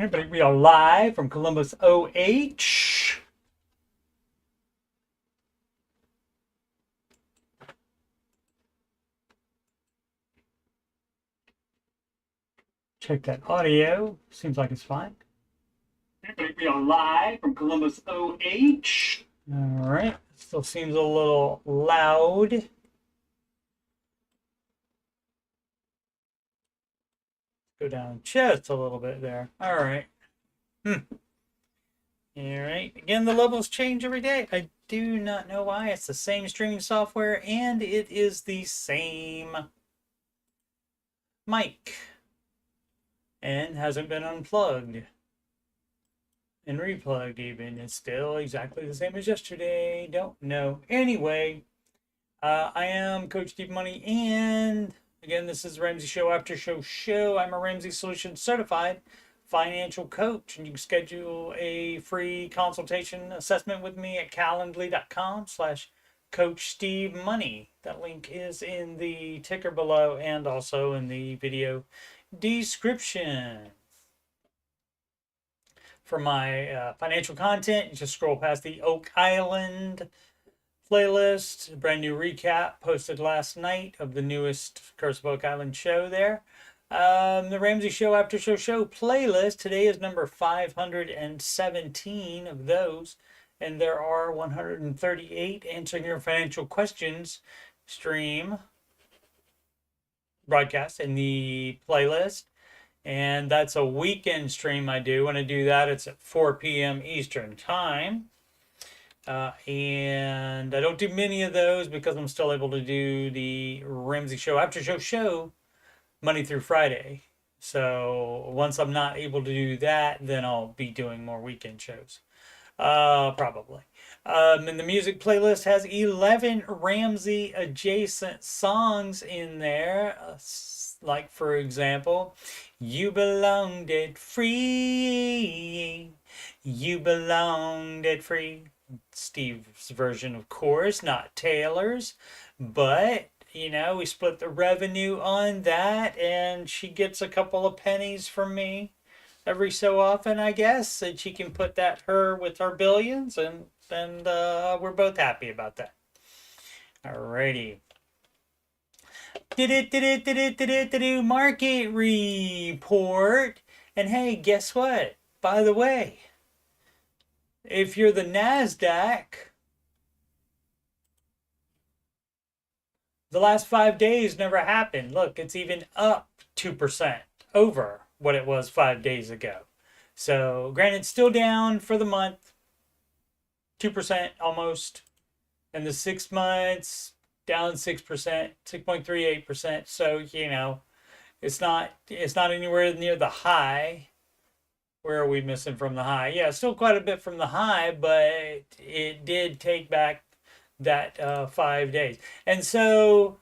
Everybody, we are live from Columbus, OH. Check that audio. Seems like it's fine. Everybody, we are live from Columbus, OH. All right. Still seems a little loud. Go down just a little bit there. All right. All right. Again, the levels change every day. I do not know why. It's the same streaming software, and it is the same mic. And hasn't been unplugged and replugged even. It's still exactly the same as yesterday. Don't know. Anyway, I am Coach Steve Money, and again, this is Ramsey Show Aftershow show. I'm a Ramsey Solutions certified financial coach, and you can schedule a free consultation assessment with me at calendly.com/Coach Steve Money. That link is in the ticker below and also in the video description. For my financial content, you just scroll past the Oak Island playlist. Brand new recap posted last night of the newest Curse of Oak Island show there. The Ramsey Show After Show playlist today is number 517 of those, and there are 138 answering your financial questions stream broadcast in the playlist. And that's a weekend stream I do. When I do that, it's at 4 p.m. Eastern time. And I don't do many of those because I'm still able to do the Ramsey Show After show Monday through Friday. So once I'm not able to do that, then I'll be doing more weekend shows. Probably. And the music playlist has 11 Ramsey adjacent songs in there. Like, for example, You Belong Debt Free. You Belong Debt Free. Steve's version, of course, not Taylor's. But, you know, we split the revenue on that, and she gets a couple of pennies from me every so often, I guess, and she can put that with her billions, and we're both happy about that. Alrighty. Market report. And hey, guess what? By the way, if you're the NASDAQ, the last 5 days never happened. Look, it's even up 2% over what it was 5 days ago. So, granted, still down for the month, 2% almost. And the 6 months, down 6%, 6.38%. So, you know, it's not anywhere near the high. Where are we missing from the high? Yeah, still quite a bit from the high, but it did take back that 5 days. And so,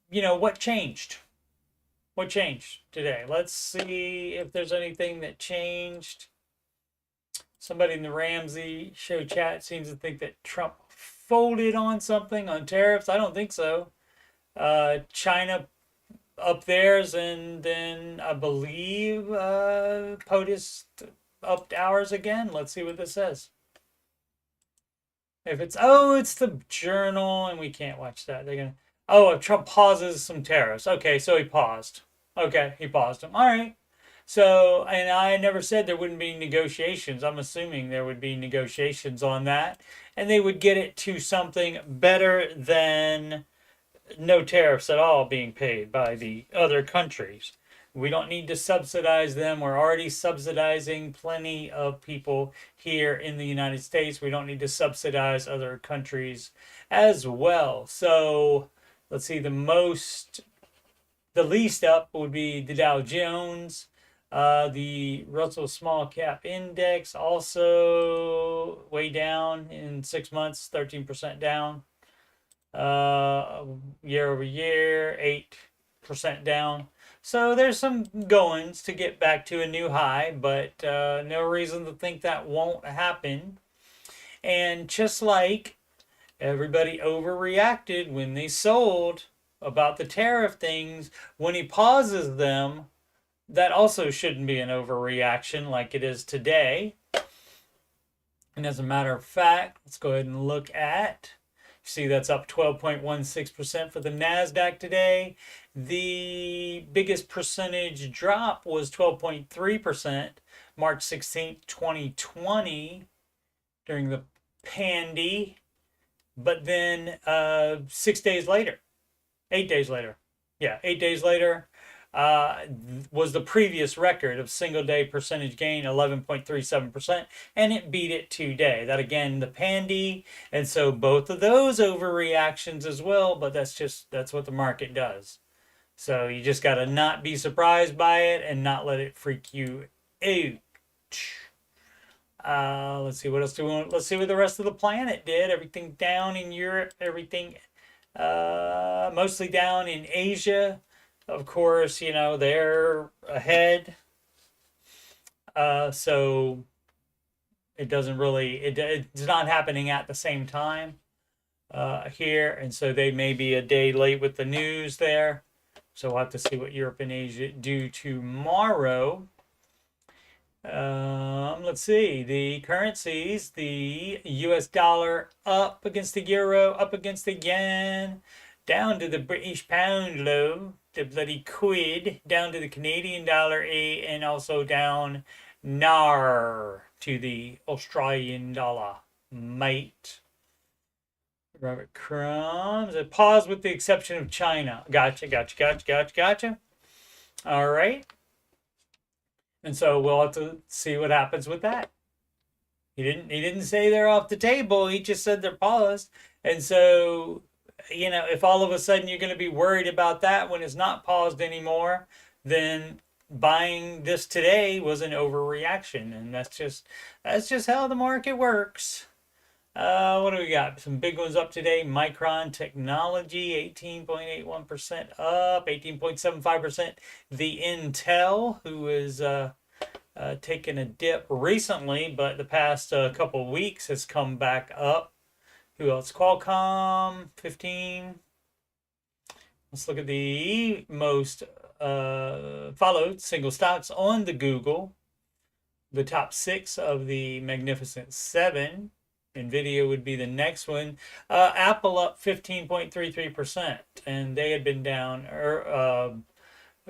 you know, what changed? What changed today? Let's see if there's anything that changed. Somebody in the Ramsey Show chat seems to think that Trump folded on something on tariffs. I don't think so. China up theirs, and then I believe POTUS upped ours again. Let's see what this says. If it's the Journal, and we can't watch that. They're gonna if Trump pauses some tariffs. Okay, so he paused. Okay, he paused them. All right. So, and I never said there wouldn't be negotiations. I'm assuming there would be negotiations on that, and they would get it to something better than no tariffs at all being paid by the other countries. We don't need to subsidize them. We're already subsidizing plenty of people here in the United States. We don't need to subsidize other countries as well. So let's see, the least up would be the Dow Jones. The Russell Small Cap Index also way down in 6 months, 13% down. Year over year, 8% down. So there's some goings to get back to a new high, but no reason to think that won't happen. And just like everybody overreacted when they sold about the tariff things, when he pauses them, that also shouldn't be an overreaction like it is today. And as a matter of fact, let's go ahead and look at, see that's up 12.16% for the NASDAQ today. The biggest percentage drop was 12.3%, March 16th, 2020, during the pandy. But then 6 days later, 8 days later, 8 days later, was the previous record of single day percentage gain, 11.37%, and it beat it today. That again, the pandy, and so both of those overreactions as well, but that's what the market does. So you just got to not be surprised by it and not let it freak you out. Let's see what else do we want. Let's see what the rest of the planet did. Everything down in Europe, everything mostly down in Asia. Of course, they're ahead. So it doesn't really, it's not happening at the same time here. And so they may be a day late with the news there. So we'll have to see what Europe and Asia do tomorrow. Let's see, the currencies, the US dollar up against the euro, up against the yen, down to the British pound low, the bloody quid, down to the Canadian dollar and also down NAR to the Australian dollar, mate. Robert Crumbs, a pause with the exception of China. Gotcha. All right. And so we'll have to see what happens with that. He didn't say they're off the table. He just said they're paused. And so, if all of a sudden you're going to be worried about that when it's not paused anymore, then buying this today was an overreaction. And that's just how the market works. What do we got? Some big ones up today. Micron Technology, 18.81% up, 18.75%. The Intel, who is taken a dip recently, but the past couple of weeks has come back up. Who else? Qualcomm, 15. Let's look at the most followed single stocks on the Google. The top 6 of the Magnificent 7. NVIDIA would be the next one. Apple up 15.33%, and they had been down a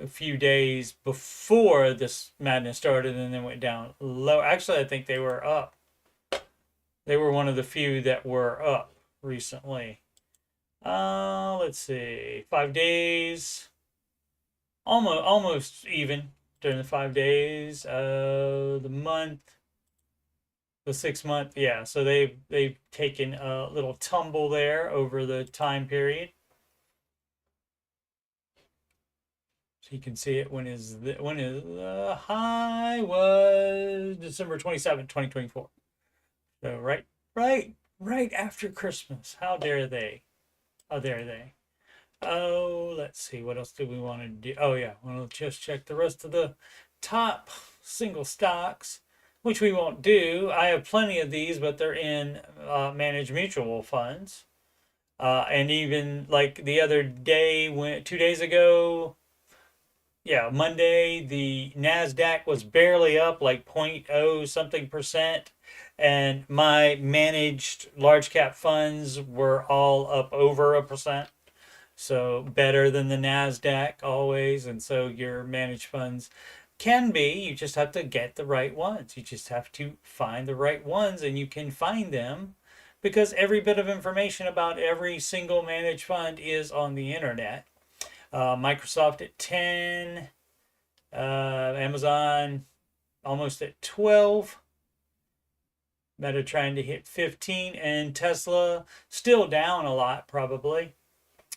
few days before this madness started, and then went down low. Actually, I think they were up. They were one of the few that were up recently. Let's see, 5 days, almost even during the 5 days. The month. The 6 month, yeah. So they've taken a little tumble there over the time period. So you can see it when the high was December 27, 2024. So right after Christmas. How dare they? How dare they? Oh, let's see. What else do we want to do? Oh yeah, we'll just check the rest of the top single stocks, which we won't do. I have plenty of these, but they're in managed mutual funds. And even like the other day, 2 days ago, Monday, the NASDAQ was barely up, like 0.0 something percent. And my managed large cap funds were all up over 1%. So better than the NASDAQ always. And so your managed funds can be, you just have to get the right ones. You just have to find the right ones, and you can find them because every bit of information about every single managed fund is on the internet. Microsoft at 10, Amazon almost at 12, Meta trying to hit 15, and Tesla still down a lot probably.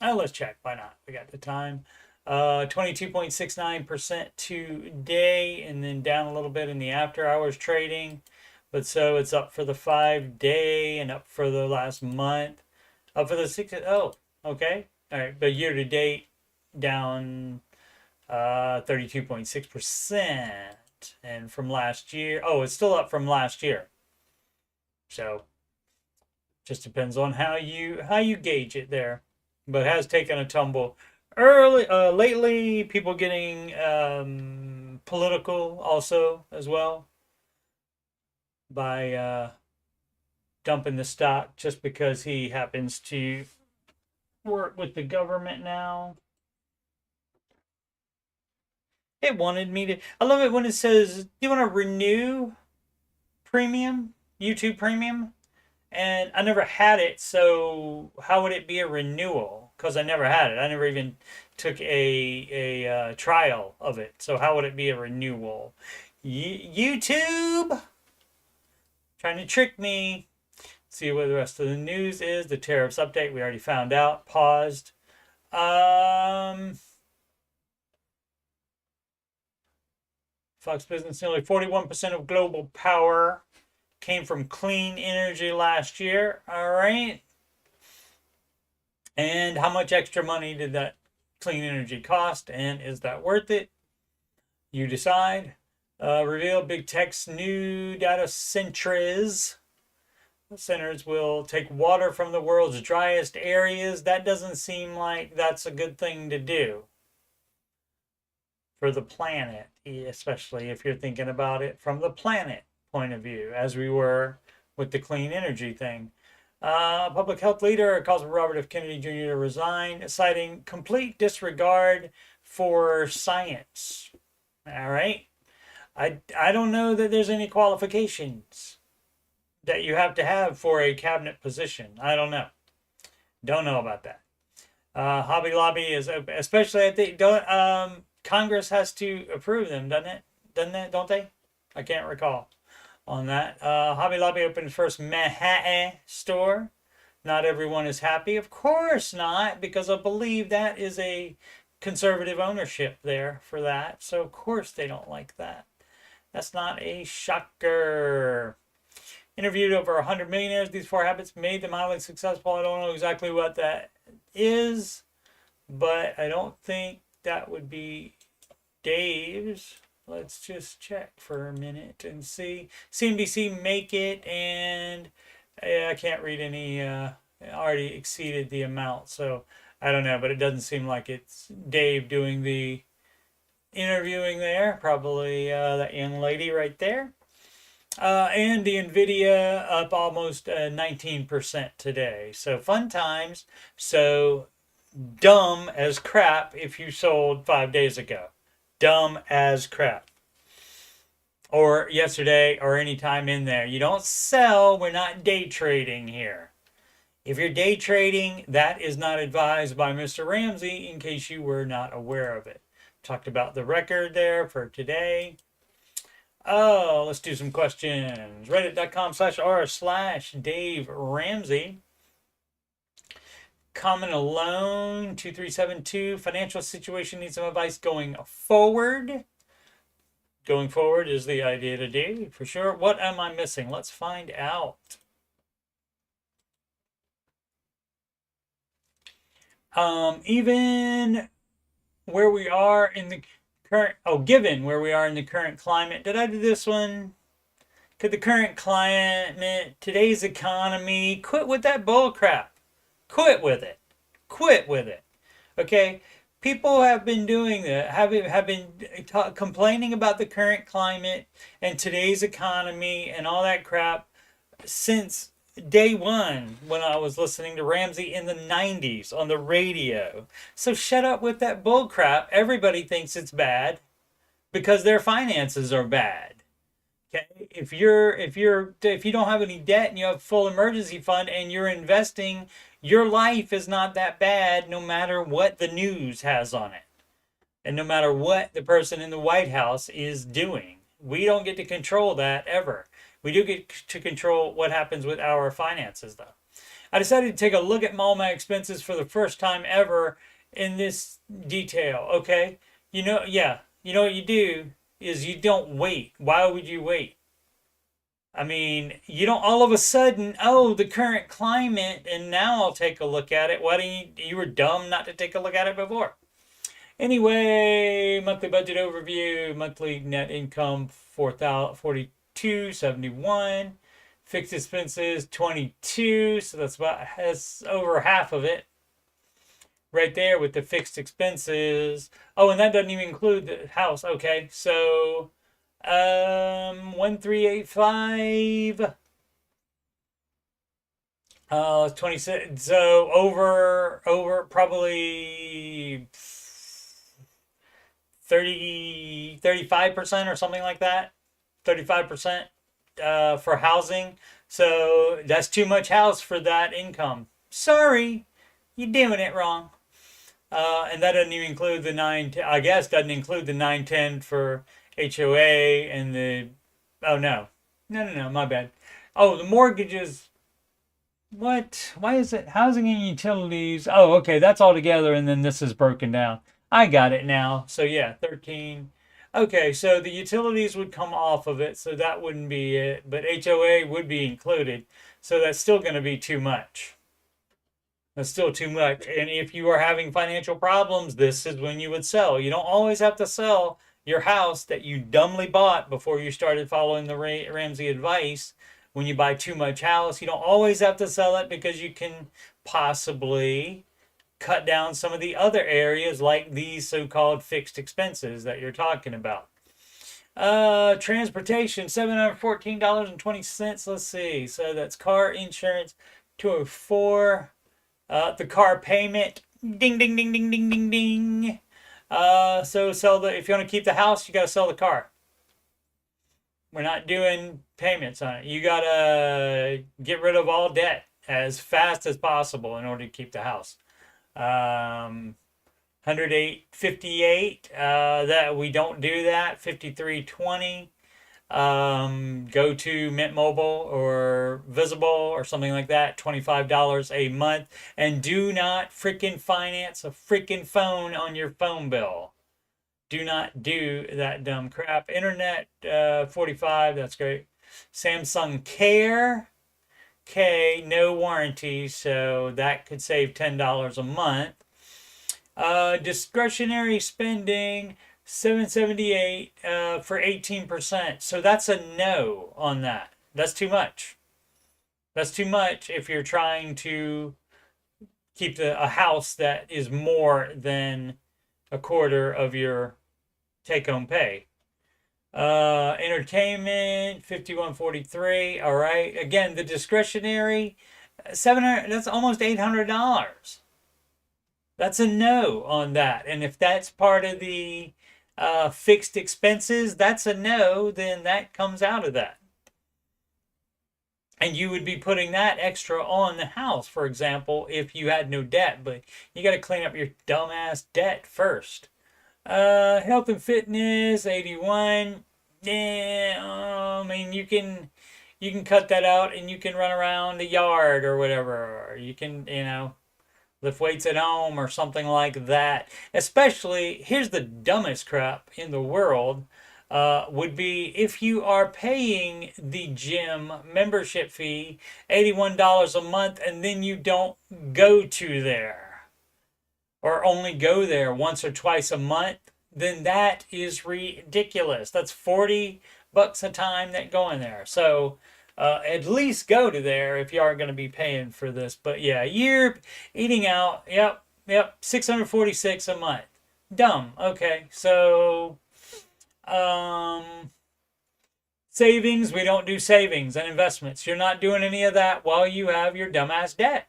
Let's check, why not? We got the time. 22.69% today, and then down a little bit in the after hours trading. But so it's up for the 5 day and up for the last month. Up for the 6. Oh, okay. All right. But year to date, down 32.6%. And from last year, it's still up from last year. So just depends on how you gauge it there. But it has taken a tumble lately. People getting political also as well by dumping the stock just because he happens to work with the government now. It wanted me to. I love it when it says, "Do you want to renew premium, YouTube premium?" And I never had it, so how would it be a renewal? Because I never had it. I never even took a trial of it. So how would it be a renewal? YouTube trying to trick me. See what the rest of the news is. The tariffs update we already found out. Paused. Fox Business, nearly 41% of global power came from clean energy last year. All right. And how much extra money did that clean energy cost? And is that worth it? You decide. Reveal big tech's new data centers. The centers will take water from the world's driest areas. That doesn't seem like that's a good thing to do for the planet, especially if you're thinking about it from the planet point of view, as we were with the clean energy thing. Public health leader calls for Robert F. Kennedy Jr. to resign, citing complete disregard for science. All right. I don't know that there's any qualifications that you have to have for a cabinet position. I don't know. Don't know about that. Hobby Lobby is open, especially I think Congress has to approve them, doesn't it? Don't they? I can't recall on that. Hobby Lobby opened first Manhattan store. Not everyone is happy. Of course not, because I believe that is a conservative ownership there for that. So of course they don't like that. That's not a shocker. Interviewed over 100 millionaires. These 4 habits made them highly successful. I don't know exactly what that is, but I don't think that would be Dave's. Let's just check for a minute and see. CNBC make it, and I can't read any. Already exceeded the amount, so I don't know. But it doesn't seem like it's Dave doing the interviewing there. Probably that young lady right there. And the NVIDIA up almost 19% today. So fun times. So dumb as crap if you sold 5 days ago. Dumb as crap. Or yesterday or any time in there. You don't sell. We're not day trading here. If you're day trading, that is not advised by Mr. Ramsey in case you were not aware of it. Talked about the record there for today. Oh, let's do some questions. Reddit.com/r/Dave Ramsey. Comment alone 2372. Financial situation needs some advice going forward. Going forward is the idea to do for sure. What am I missing? Let's find out. Even where we are in the current, given where we are in the current climate, did I do this one? Could the current climate, today's economy, quit with that bull crap. Quit with it. Quit with it. Okay? People have been doing that, have been complaining about the current climate and today's economy and all that crap since day one when I was listening to Ramsey in the 90s on the radio. So shut up with that bull crap. Everybody thinks it's bad because their finances are bad. Okay? If you don't have any debt and you have full emergency fund and you're investing, your life is not that bad no matter what the news has on it. And no matter what the person in the White House is doing. We don't get to control that ever. We do get to control what happens with our finances, though. I decided to take a look at all my expenses for the first time ever in this detail, okay? You know what you do is you don't wait. Why would you wait? I mean, you don't all of a sudden, the current climate, and now I'll take a look at it. Why didn't you were dumb not to take a look at it before. Anyway, monthly budget overview, monthly net income, $42.71. Fixed expenses, $22. So that's over half of it. right there with the fixed expenses. Oh, and that doesn't even include the house. Okay, so 1385. 26. So over probably 35% or something like that. 35% for housing. So that's too much house for that income. Sorry, you're doing it wrong. And that doesn't even include the I guess doesn't include the 910 for HOA and the. Oh no, no, my bad. Oh, the mortgages. What? Why is it housing and utilities? Oh, okay, that's all together, and then this is broken down. I got it now. So yeah, 13. Okay, so the utilities would come off of it, so that wouldn't be it, but HOA would be included. So that's still going to be too much. That's still too much. And if you are having financial problems, this is when you would sell. You don't always have to sell your house that you dumbly bought before you started following the Ramsey advice. When you buy too much house, you don't always have to sell it because you can possibly cut down some of the other areas like these so-called fixed expenses that you're talking about. Transportation, $714.20. Let's see. So that's car insurance, 204. The car payment, ding, ding, ding, ding, ding, ding, ding. So if you want to keep the house, you got to sell the car. We're not doing payments on it. You got to get rid of all debt as fast as possible in order to keep the house. 108.58. That we don't do that. 53.20. Go to Mint Mobile or Visible or something like that. $25 a month, and do not freaking finance a freaking phone on your phone bill. Do not do that dumb crap. Internet, 45. That's great. Samsung Care. No warranty, so that could save $10 a month. Discretionary spending, 778 for 18%. So that's a no on that. That's too much. That's too much if you're trying to keep a house that is more than a quarter of your take-home pay. Entertainment, 51.43. All right. Again, the discretionary, 700. That's almost $800. That's a no on that. And if that's part of the fixed expenses, that's a no. Then that comes out of that. And you would be putting that extra on the house, for example, if you had no debt. But you got to clean up your dumbass debt first. Health and fitness, 81. Yeah, I mean, you can cut that out and you can run around the yard or whatever. Or you can, lift weights at home or something like that. Especially, here's the dumbest crap in the world, would be if you are paying the gym membership fee, $81 a month, and then you don't go to there. Or only go there once or twice a month, then that is ridiculous. That's $40 a time that go in there. So at least go to there if you are going to be paying for this. But yeah, you're eating out. Yep, $646 a month. Dumb. Okay, so savings, we don't do savings and investments. You're not doing any of that while you have your dumbass debt.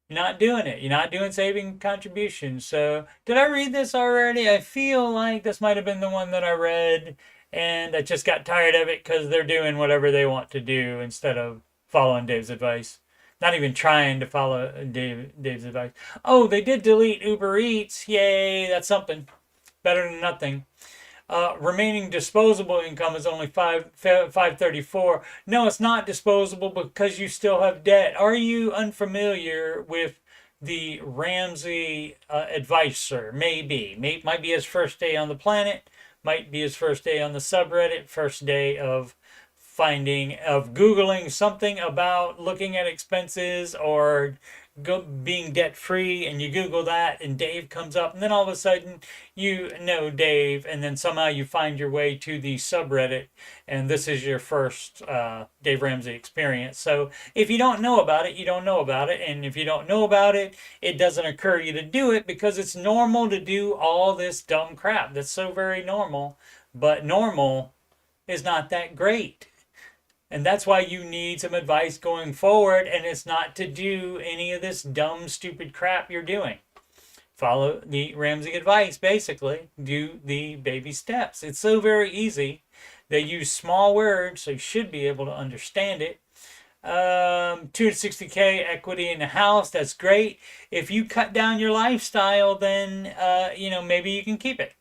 You're not doing it. You're not doing saving contributions. So, did I read this already? I feel like this might have been the one that I read, and I just got tired of it because they're doing whatever they want to do instead of following Dave's advice. Not even trying to follow Dave's advice. Oh, they did delete Uber Eats. Yay, that's something. Better than nothing. Remaining disposable income is only $534. No, it's not disposable because you still have debt. Are you unfamiliar with the Ramsey advice, sir? Maybe. Might be his first day on the planet. Might be his first day on the subreddit. First day of Googling something about looking at expenses or being debt free, and you Google that and Dave comes up, and then all of a sudden you know Dave, and then somehow you find your way to the subreddit, and this is your first Dave Ramsey experience. So if you don't know about it, you don't know about it, and if you don't know about it, it doesn't occur you to do it, because it's normal to do all this dumb crap. That's so very normal, but normal is not that great. And that's why you need some advice going forward, and it's not to do any of this dumb, stupid crap you're doing. Follow the Ramsey advice, basically. Do the baby steps. It's so very easy. They use small words, so you should be able to understand it. 260K equity in the house, that's great. If you cut down your lifestyle, then, maybe you can keep it.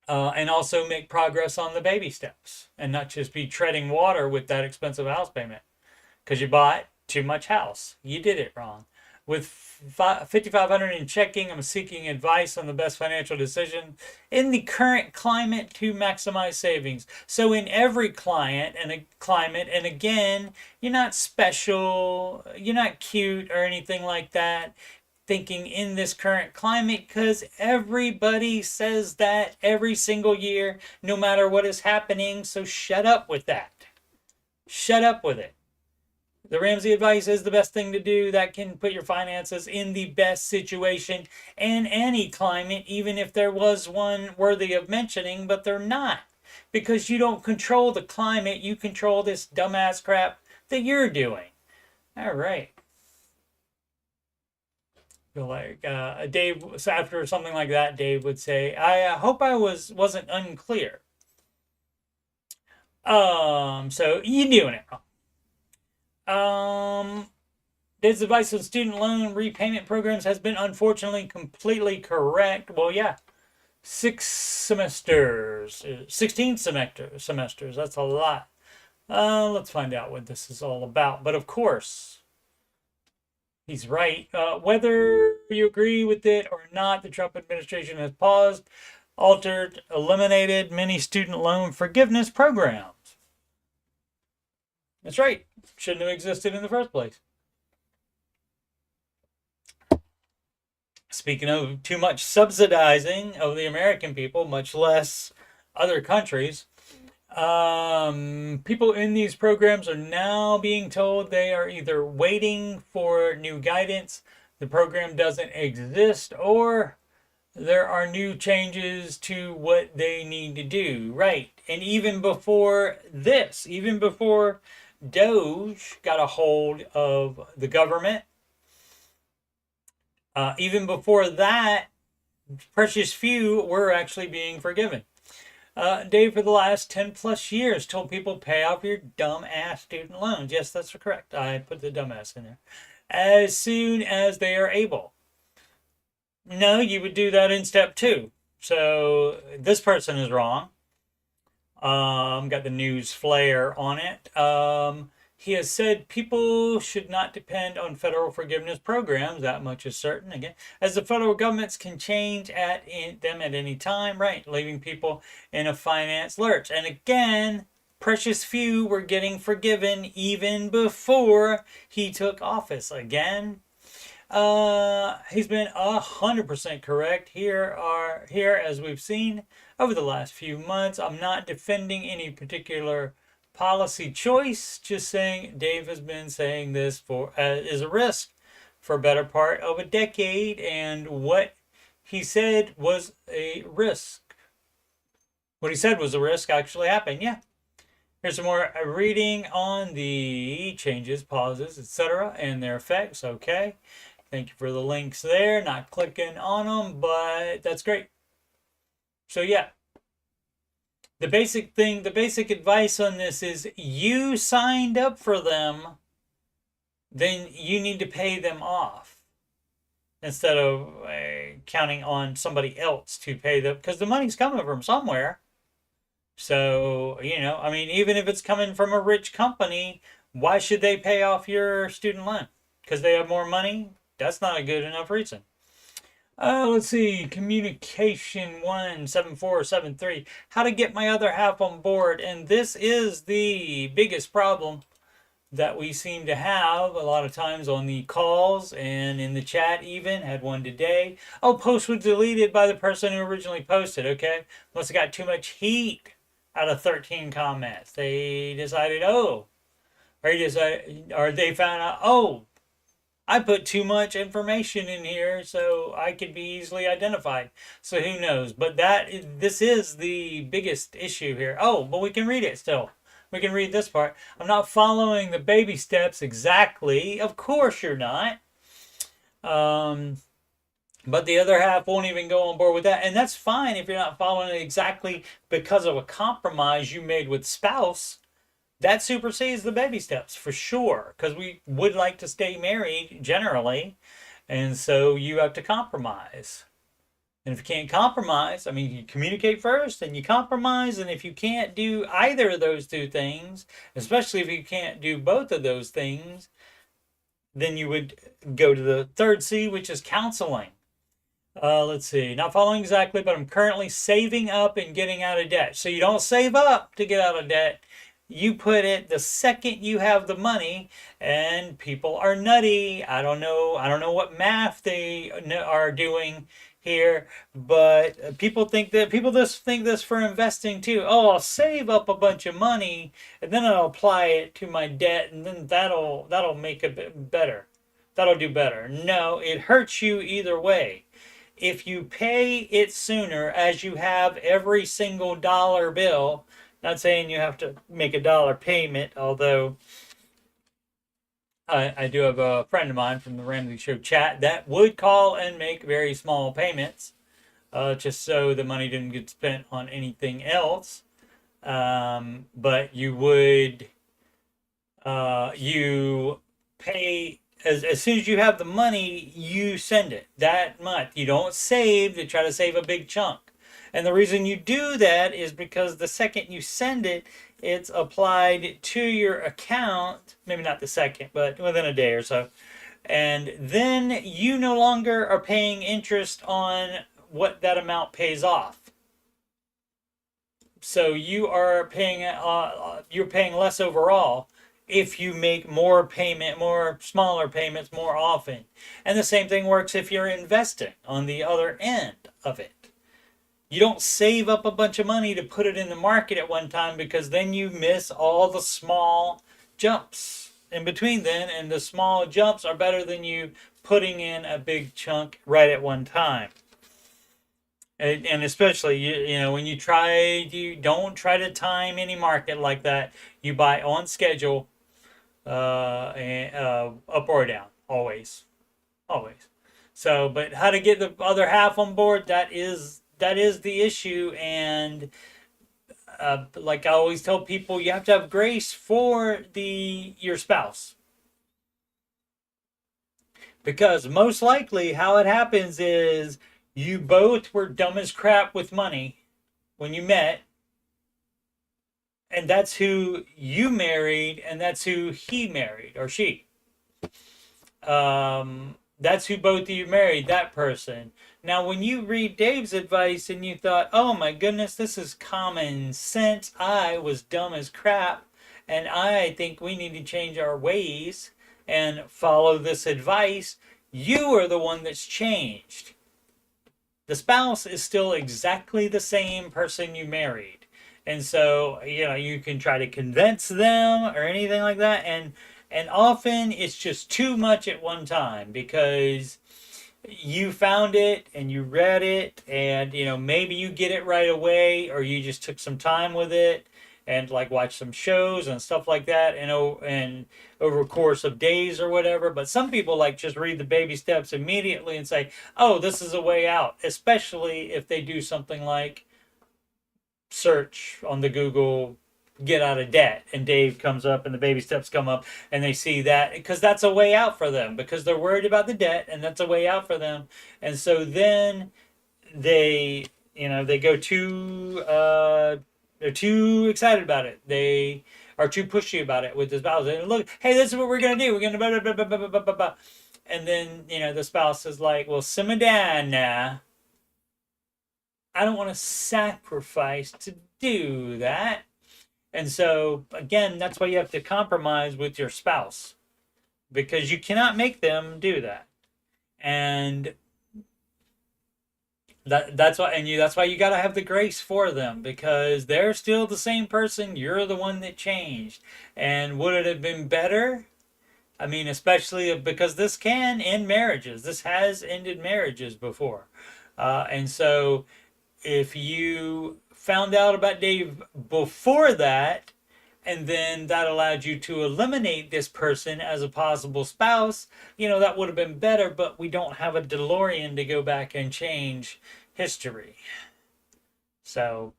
And also make progress on the baby steps and not just be treading water with that expensive house payment because you bought too much house. You did it wrong. With $5,500 in checking, I'm seeking advice on the best financial decision in the current climate to maximize savings. So in every climate, and again, you're not special, you're not cute or anything like that, thinking in this current climate, because everybody says that every single year, no matter what is happening. So shut up with that. Shut up with it. The Ramsey advice is the best thing to do. That can put your finances in the best situation in any climate, even if there was one worthy of mentioning, but they're not, because you don't control the climate. You control this dumbass crap that you're doing. All right. Feel like Dave, after something like that, Dave would say, I hope I wasn't unclear. So you're doing it wrong. Dave's advice on student loan repayment programs has been unfortunately completely correct. Well, yeah, 16 semesters, that's a lot. Let's find out what this is all about. But of course, he's right. Whether you agree with it or not, the Trump administration has paused, altered, eliminated many student loan forgiveness programs. That's right. Shouldn't have existed in the first place. Speaking of too much subsidizing of the American people, much less other countries, people in these programs are now being told they are either waiting for new guidance, the program doesn't exist, or there are new changes to what they need to do. Right. And even before this, even before Doge got a hold of the government, even before that, precious few were actually being forgiven. Dave, for the last 10 plus years, told people pay off your dumb ass student loans. Yes, that's correct. I put the dumb ass in there. As soon as they are able. No, you would do that in step 2. So this person is wrong. Got the news flare on it. He has said people should not depend on federal forgiveness programs. That much is certain. Again, as the federal governments can change them at any time, right? Leaving people in a finance lurch. And again, precious few were getting forgiven even before he took office. Again, he's been 100% correct here as we've seen over the last few months. I'm not defending any particular policy choice, just saying Dave has been saying this is a risk for a better part of a decade, and what he said was a risk. What he said was a risk actually happened. Yeah. Here's some more reading on the changes, pauses, etc., and their effects. Okay. Thank you for the links there. Not clicking on them, but that's great. So yeah. The basic advice on this is you signed up for them, then you need to pay them off instead of counting on somebody else to pay them, because the money's coming from somewhere. So, even if it's coming from a rich company, why should they pay off your student loan? Because they have more money? That's not a good enough reason. Let's see. Communication 17473. How to get my other half on board. And this is the biggest problem that we seem to have a lot of times on the calls and in the chat. Even had one today. Oh, post was deleted by the person who originally posted. Okay. Must have got too much heat out of 13 comments. They decided, oh, or they found out, oh, I put too much information in here so I could be easily identified. So who knows? But this is the biggest issue here. Oh, but we can read it still. We can read this part. I'm not following the baby steps exactly. Of course you're not. But the other half won't even go on board with that. And that's fine if you're not following it exactly because of a compromise you made with spouse. That supersedes the baby steps for sure, because we would like to stay married generally, and so you have to compromise. And if you can't compromise, I mean, you communicate first and you compromise. And if you can't do either of those two things, especially if you can't do both of those things, then you would go to the third C, which is counseling. Let's see, not following exactly, but I'm currently saving up and getting out of debt. So you don't save up to get out of debt. You put it the second you have the money, and people are nutty. I don't know what math they are doing here, but people just think this for investing too. Oh, I'll save up a bunch of money and then I'll apply it to my debt, and then that'll make it better. That'll do better. No, it hurts you either way. If you pay it sooner, as you have every single dollar bill, not saying you have to make a dollar payment, although I do have a friend of mine from the Ramsey Show chat that would call and make very small payments, just so the money didn't get spent on anything else. But you would, you pay as soon as you have the money, you send it that month. You don't save to try to save a big chunk. And the reason you do that is because the second you send it, it's applied to your account. Maybe not the second, but within a day or so. And then you no longer are paying interest on what that amount pays off. So you're paying less overall if you make more smaller payments more often. And the same thing works if you're investing on the other end of it. You don't save up a bunch of money to put it in the market at one time, because then you miss all the small jumps in between then, and the small jumps are better than you putting in a big chunk right at one time. And especially, you know, when you don't try to time any market like that. You buy on schedule, up or down, always. So, but how to get the other half on board, that is the issue. And like I always tell people, you have to have grace for your spouse, because most likely how it happens is you both were dumb as crap with money when you met, and that's who you married, and that's who he married, or she. That's who both of you married, that person. Now, when you read Dave's advice and you thought, oh my goodness, this is common sense, I was dumb as crap, and I think we need to change our ways and follow this advice, you are the one that's changed. The spouse is still exactly the same person you married. And so, you know, you can try to convince them or anything like that. And often it's just too much at one time, because you found it and you read it, and, you know, maybe you get it right away, or you just took some time with it and like watch some shows and stuff like that, and over a course of days or whatever. But some people like just read the baby steps immediately and say, oh, this is a way out, especially if they do something like search on the Google get out of debt, and Dave comes up and the baby steps come up, and they see that, because that's a way out for them, because they're worried about the debt, and that's a way out for them. And so then they go they're too excited about it. They are too pushy about it with this spouse. And look, hey, this is what we're gonna do. We're gonna blah, blah, blah, blah, blah, blah, blah. And then, the spouse is like, well, simmer down now. I don't want to sacrifice to do that. And so, again, that's why you have to compromise with your spouse, because you cannot make them do that. And that's why you got to have the grace for them, because they're still the same person. You're the one that changed. And would it have been better? I mean, especially because this can end marriages. This has ended marriages before. And so if you found out about Dave before that, and then that allowed you to eliminate this person as a possible spouse, that would have been better, but we don't have a DeLorean to go back and change history. So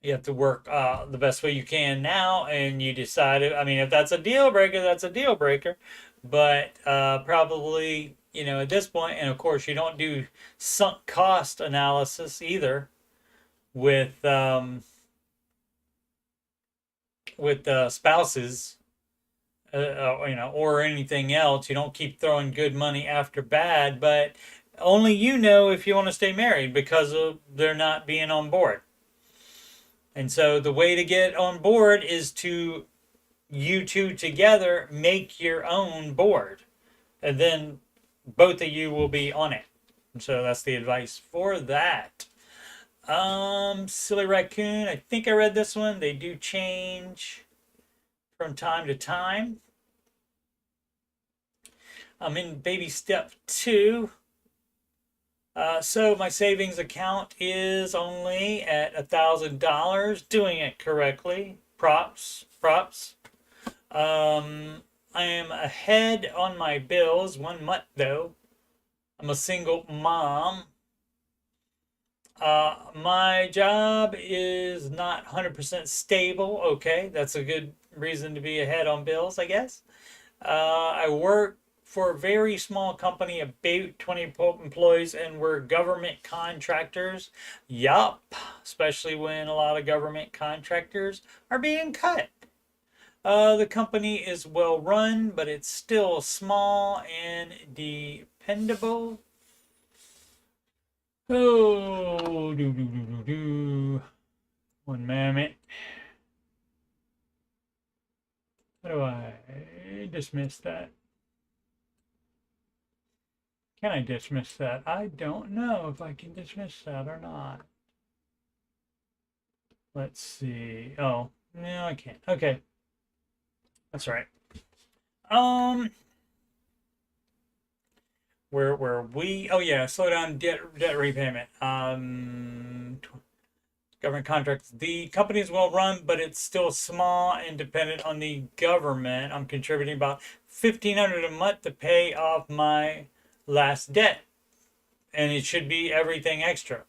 you have to work the best way you can now, and you decide, I mean, if that's a deal breaker, that's a deal breaker. But probably, at this point, and of course, you don't do sunk cost analysis either with spouses, or anything else. You don't keep throwing good money after bad, but only if you want to stay married, because of they're not being on board. And so the way to get on board is to, you two together, make your own board, and then both of you will be on it. And so that's the advice for that. Silly Raccoon, I think I read this one. They do change from time to time. I'm in baby step 2. So my savings account is only at $1,000, doing it correctly. Props. I am ahead on my bills 1 month though. I'm a single mom. My job is not 100% stable. Okay, that's a good reason to be ahead on bills, I guess. I work for a very small company, about 20 employees, and we're government contractors. Yup, especially when a lot of government contractors are being cut. The company is well run, but it's still small and dependable. Oh, do. 1 moment. How do I dismiss that? Can I dismiss that? I don't know if I can dismiss that or not. Let's see. Oh, no, I can't. Okay. That's right. Where were we? Oh yeah, slow down debt repayment. Government contracts. The company is well run, but it's still small and dependent on the government. I'm contributing about $1,500 a month to pay off my last debt, and it should be everything extra.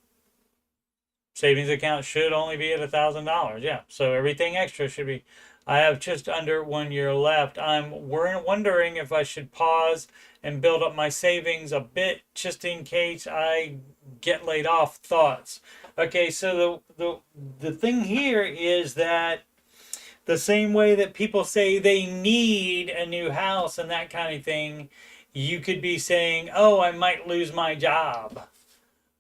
Savings account should only be at $1,000. Yeah, so everything extra should be. I have just under 1 year left. I'm wondering if I should pause and build up my savings a bit, just in case I get laid off. Thoughts? Okay, so the thing here is that the same way that people say they need a new house and that kind of thing, you could be saying, oh, I might lose my job,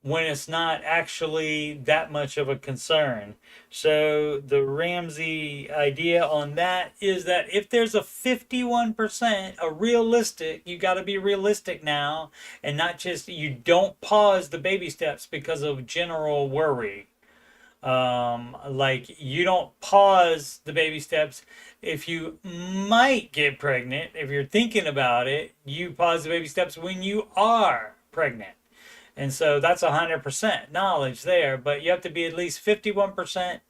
when it's not actually that much of a concern. So the Ramsey idea on that is that if there's a 51%, a realistic, you got to be realistic now, and not just, you don't pause the baby steps because of general worry. Like, you don't pause the baby steps if you might get pregnant. If you're thinking about it, you pause the baby steps when you are pregnant. And so that's 100% knowledge there, but you have to be at least 51%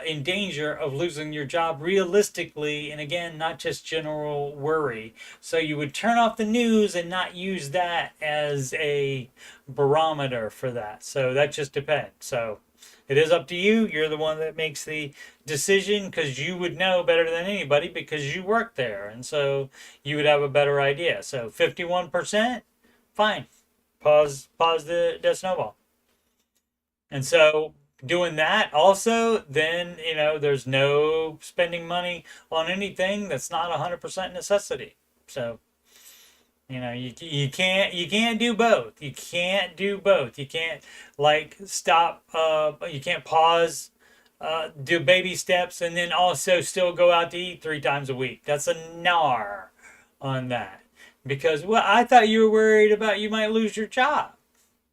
in danger of losing your job realistically, and again, not just general worry. So you would turn off the news and not use that as a barometer for that. So that just depends. So it is up to you. You're the one that makes the decision, because you would know better than anybody, because you work there, and so you would have a better idea. So 51%, fine. Pause the snowball. And so doing that also, then, there's no spending money on anything that's not 100% necessity. So You can't do both. You can't do both. You can't like stop. You can't pause, do baby steps, and then also still go out to eat 3 times a week. That's a nar on that. Because well, I thought you were worried about you might lose your job.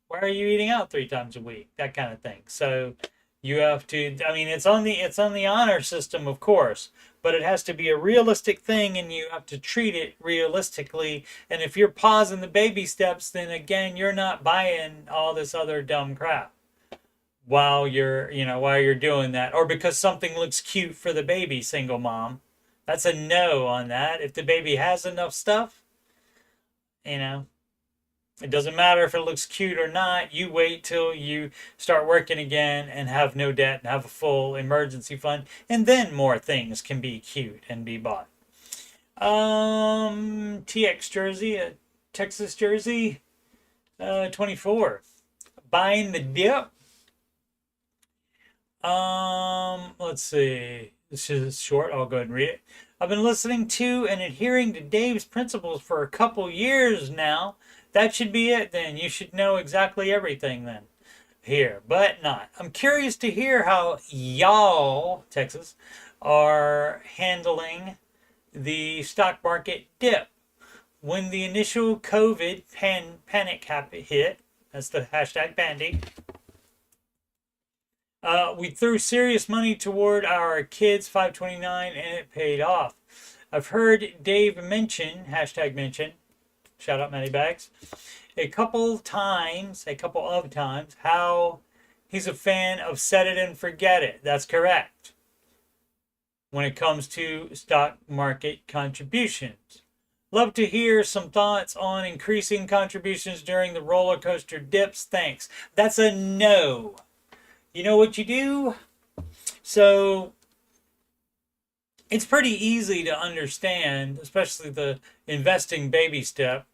Why are you eating out 3 times a week? That kind of thing. So you have to. I mean, it's on the honor system, of course, but it has to be a realistic thing, and you have to treat it realistically. And if you're pausing the baby steps, then again, you're not buying all this other dumb crap while you're doing that, or because something looks cute for the baby. Single mom, that's a no on that. If the baby has enough stuff, you know. It doesn't matter if it looks cute or not. You wait till you start working again and have no debt and have a full emergency fund, and then more things can be cute and be bought. TX jersey, Texas jersey, 24. Buying the dip. Let's see. This is short. I'll go ahead and read it. I've been listening to and adhering to Dave's principles for a couple years now. That should be it then. You should know exactly everything then. Here, but not. I'm curious to hear how y'all, Texas, are handling the stock market dip. When the initial COVID panic hit, that's the hashtag pandy, we threw serious money toward our kids' 529 and it paid off. I've heard Dave mention, hashtag mention, shout out Matty Bags, a couple of times, how he's a fan of set it and forget it. That's correct. When it comes to stock market contributions. Love to hear some thoughts on increasing contributions during the roller coaster dips. Thanks. That's a no. You know what you do? So it's pretty easy to understand, especially the investing baby step.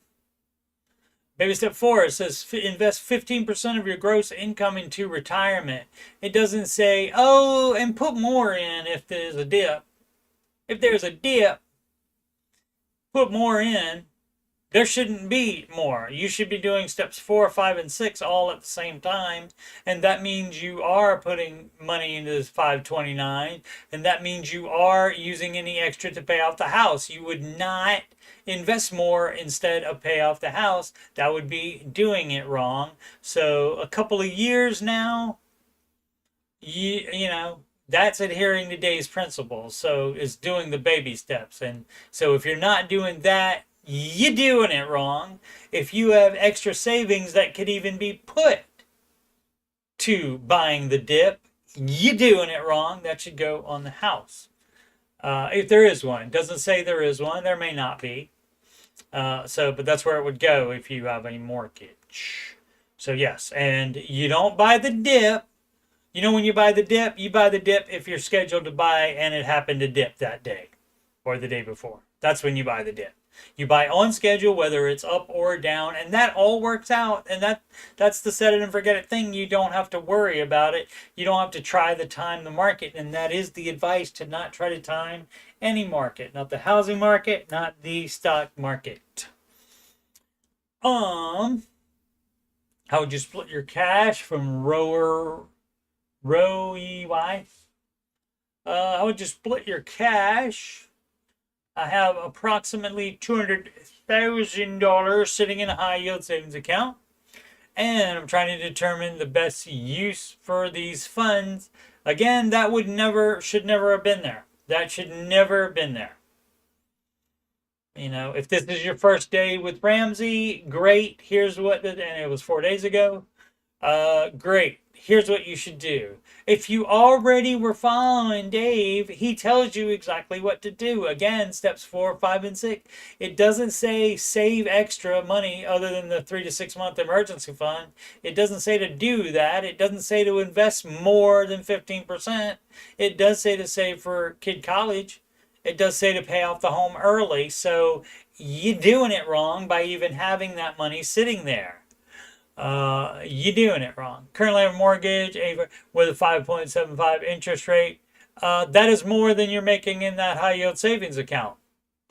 Baby step 4, it says invest 15% of your gross income into retirement. It doesn't say, oh, and put more in if there's a dip. If there's a dip, put more in. There shouldn't be more. You should be doing steps 4, 5, and 6 all at the same time. And that means you are putting money into this 529. And that means you are using any extra to pay off the house. You would not invest more instead of pay off the house. That would be doing it wrong. So a couple of years now, you know, that's adhering to Dave's principles. So it's doing the baby steps. And so if you're not doing that, you're doing it wrong. If you have extra savings that could even be put to buying the dip, you're doing it wrong. That should go on the house. If there is one. It doesn't say there is one. There may not be. But that's where it would go if you have a mortgage. So yes, and you don't buy the dip. You know when you buy the dip if you're scheduled to buy and it happened to dip that day or the day before. That's when you buy the dip. You buy on schedule, whether it's up or down, and that all works out. And that's the set it and forget it thing. You don't have to worry about it. You don't have to try to time the market, and that is the advice, to not try to time any market, not the housing market, not the stock market. How would you split your cash from Roey? How would you split your cash? I have approximately $200,000 sitting in a high yield savings account, and I'm trying to determine the best use for these funds. Again, that should never have been there. That should never have been there. You know, if this is your first day with Ramsey, great. Here's what, and it was 4 days ago. Great. Here's what you should do. If you already were following Dave, he tells you exactly what to do. Again, steps 4, 5, and 6. It doesn't say save extra money other than the 3 to 6 month emergency fund. It doesn't say to do that. It doesn't say to invest more than 15%. It does say to save for kid college. It does say to pay off the home early. So you're doing it wrong by even having that money sitting there. You're doing it wrong. Currently have a mortgage with a 5.75 interest rate. That is more than you're making in that high yield savings account.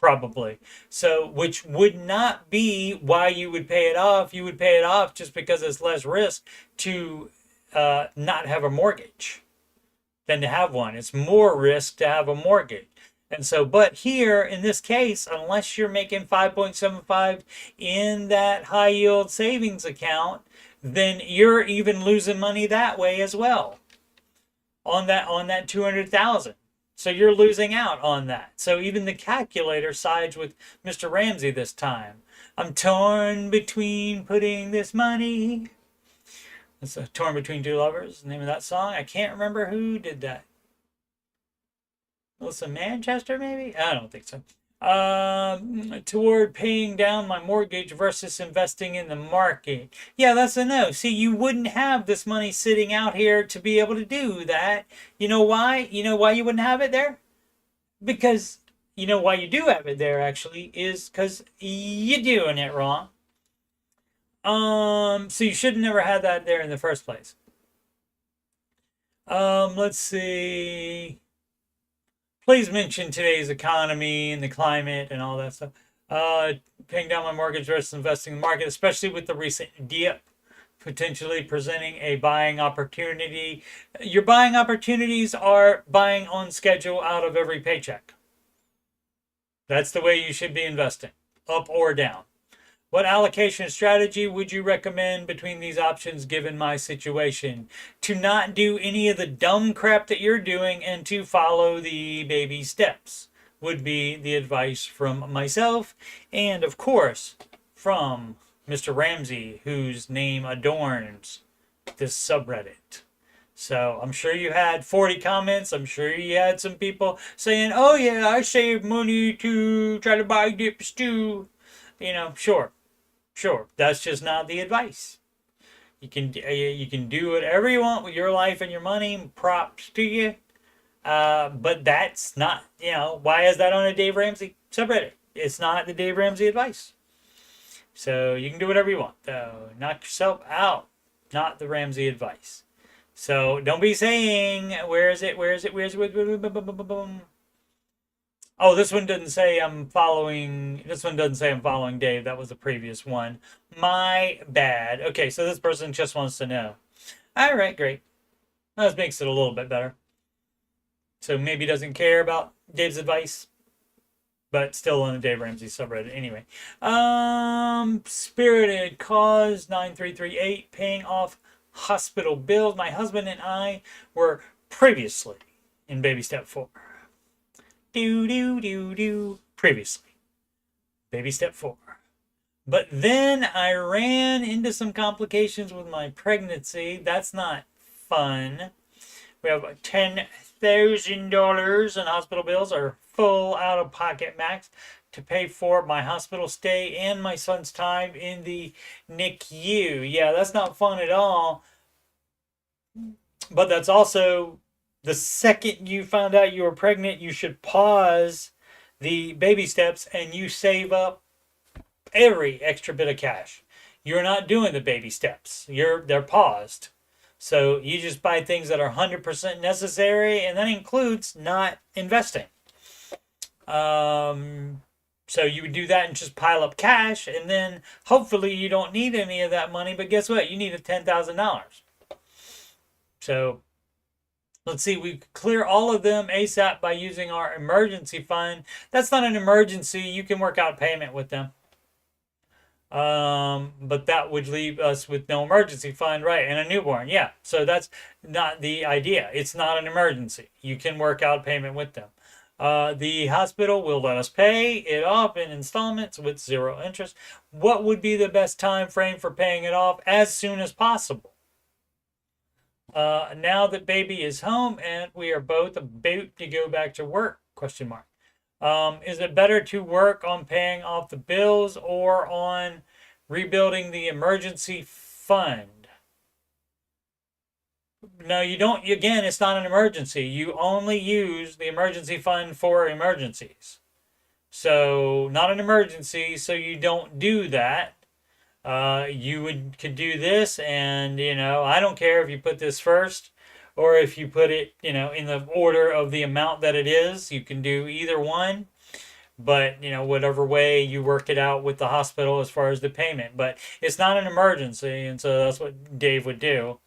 probably. So, which would not be why you would pay it off. You would pay it off just because it's less risk to not have a mortgage than to have one. It's more risk to have a mortgage. And so, but here in this case, unless you're making 5.75 in that high yield savings account, then you're even losing money that way as well on that 200,000. So you're losing out on that. So even the calculator sides with Mr. Ramsey this time. I'm torn between putting this money. It's a Torn Between Two Lovers, the name of that song. I can't remember who did that. Melissa Manchester, maybe? I don't think so. Toward paying down my mortgage versus investing in the market. Yeah, that's a no. See, you wouldn't have this money sitting out here to be able to do that. You know why? You know why you wouldn't have it there? Because you know why you do have it there, actually, is because you're doing it wrong. So you should have never had that there in the first place. Let's see. Please mention today's economy and the climate and all that stuff. Paying down my mortgage versus investing in the market, especially with the recent dip, potentially presenting a buying opportunity. Your buying opportunities are buying on schedule out of every paycheck. That's the way you should be investing, up or down. What allocation strategy would you recommend between these options given my situation? To not do any of the dumb crap that you're doing and to follow the baby steps would be the advice from myself and, of course, from Mr. Ramsey, whose name adorns this subreddit. So I'm sure you had 40 comments. I'm sure you had some people saying, oh yeah, I save money to try to buy dips too. You know, sure. That's just not the advice. You can do whatever you want with your life and your money. Props to you. But that's not, why is that on a Dave Ramsey subreddit? It's not the Dave Ramsey advice. So you can do whatever you want, though. Knock yourself out. Not the Ramsey advice. So don't be saying, where is it? Oh, this one doesn't say I'm following Dave. That was the previous one. My bad. Okay, so this person just wants to know. All right, great. That makes it a little bit better. So maybe doesn't care about Dave's advice, but still on the Dave Ramsey subreddit anyway. Spirited Cause 9338, paying off hospital bills. My husband and I were previously in baby step 4. Previously. Baby step 4. But then I ran into some complications with my pregnancy. That's not fun. We have $10,000 in hospital bills, our full out-of-pocket max to pay for my hospital stay and my son's time in the NICU. Yeah, that's not fun at all. But that's also, the second you found out you were pregnant, you should pause the baby steps and you save up every extra bit of cash. You're not doing the baby steps. They're paused. So you just buy things that are 100% necessary, and that includes not investing. So you would do that and just pile up cash, and then hopefully you don't need any of that money, but guess what? You need $10,000. So let's see, we clear all of them ASAP by using our emergency fund. That's not an emergency. You can work out payment with them. But that would leave us with no emergency fund, right? And a newborn. Yeah. So that's not the idea. It's not an emergency. You can work out payment with them. The hospital will let us pay it off in installments with 0 interest. What would be the best time frame for paying it off? As soon as possible. Now that baby is home and we are both about to go back to work, ? Is it better to work on paying off the bills or on rebuilding the emergency fund? No, you don't. Again, it's not an emergency. You only use the emergency fund for emergencies. So not an emergency, so you don't do that. You could do this, and I don't care if you put this first or if you put it in the order of the amount that it is. You can do either one, but whatever way you work it out with the hospital as far as the payment. But it's not an emergency, and so that's what Dave would do.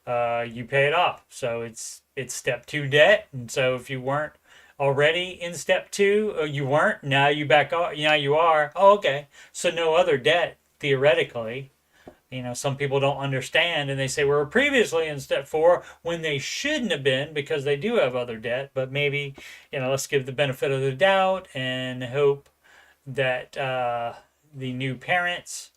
You pay it off. So it's step two debt, and so if you weren't already in step two, or you weren't, now you back off. Now you are. Oh, okay. So no other debt theoretically. Some people don't understand and they say we're previously in step four when they shouldn't have been because they do have other debt. But maybe, let's give the benefit of the doubt and hope that the new parents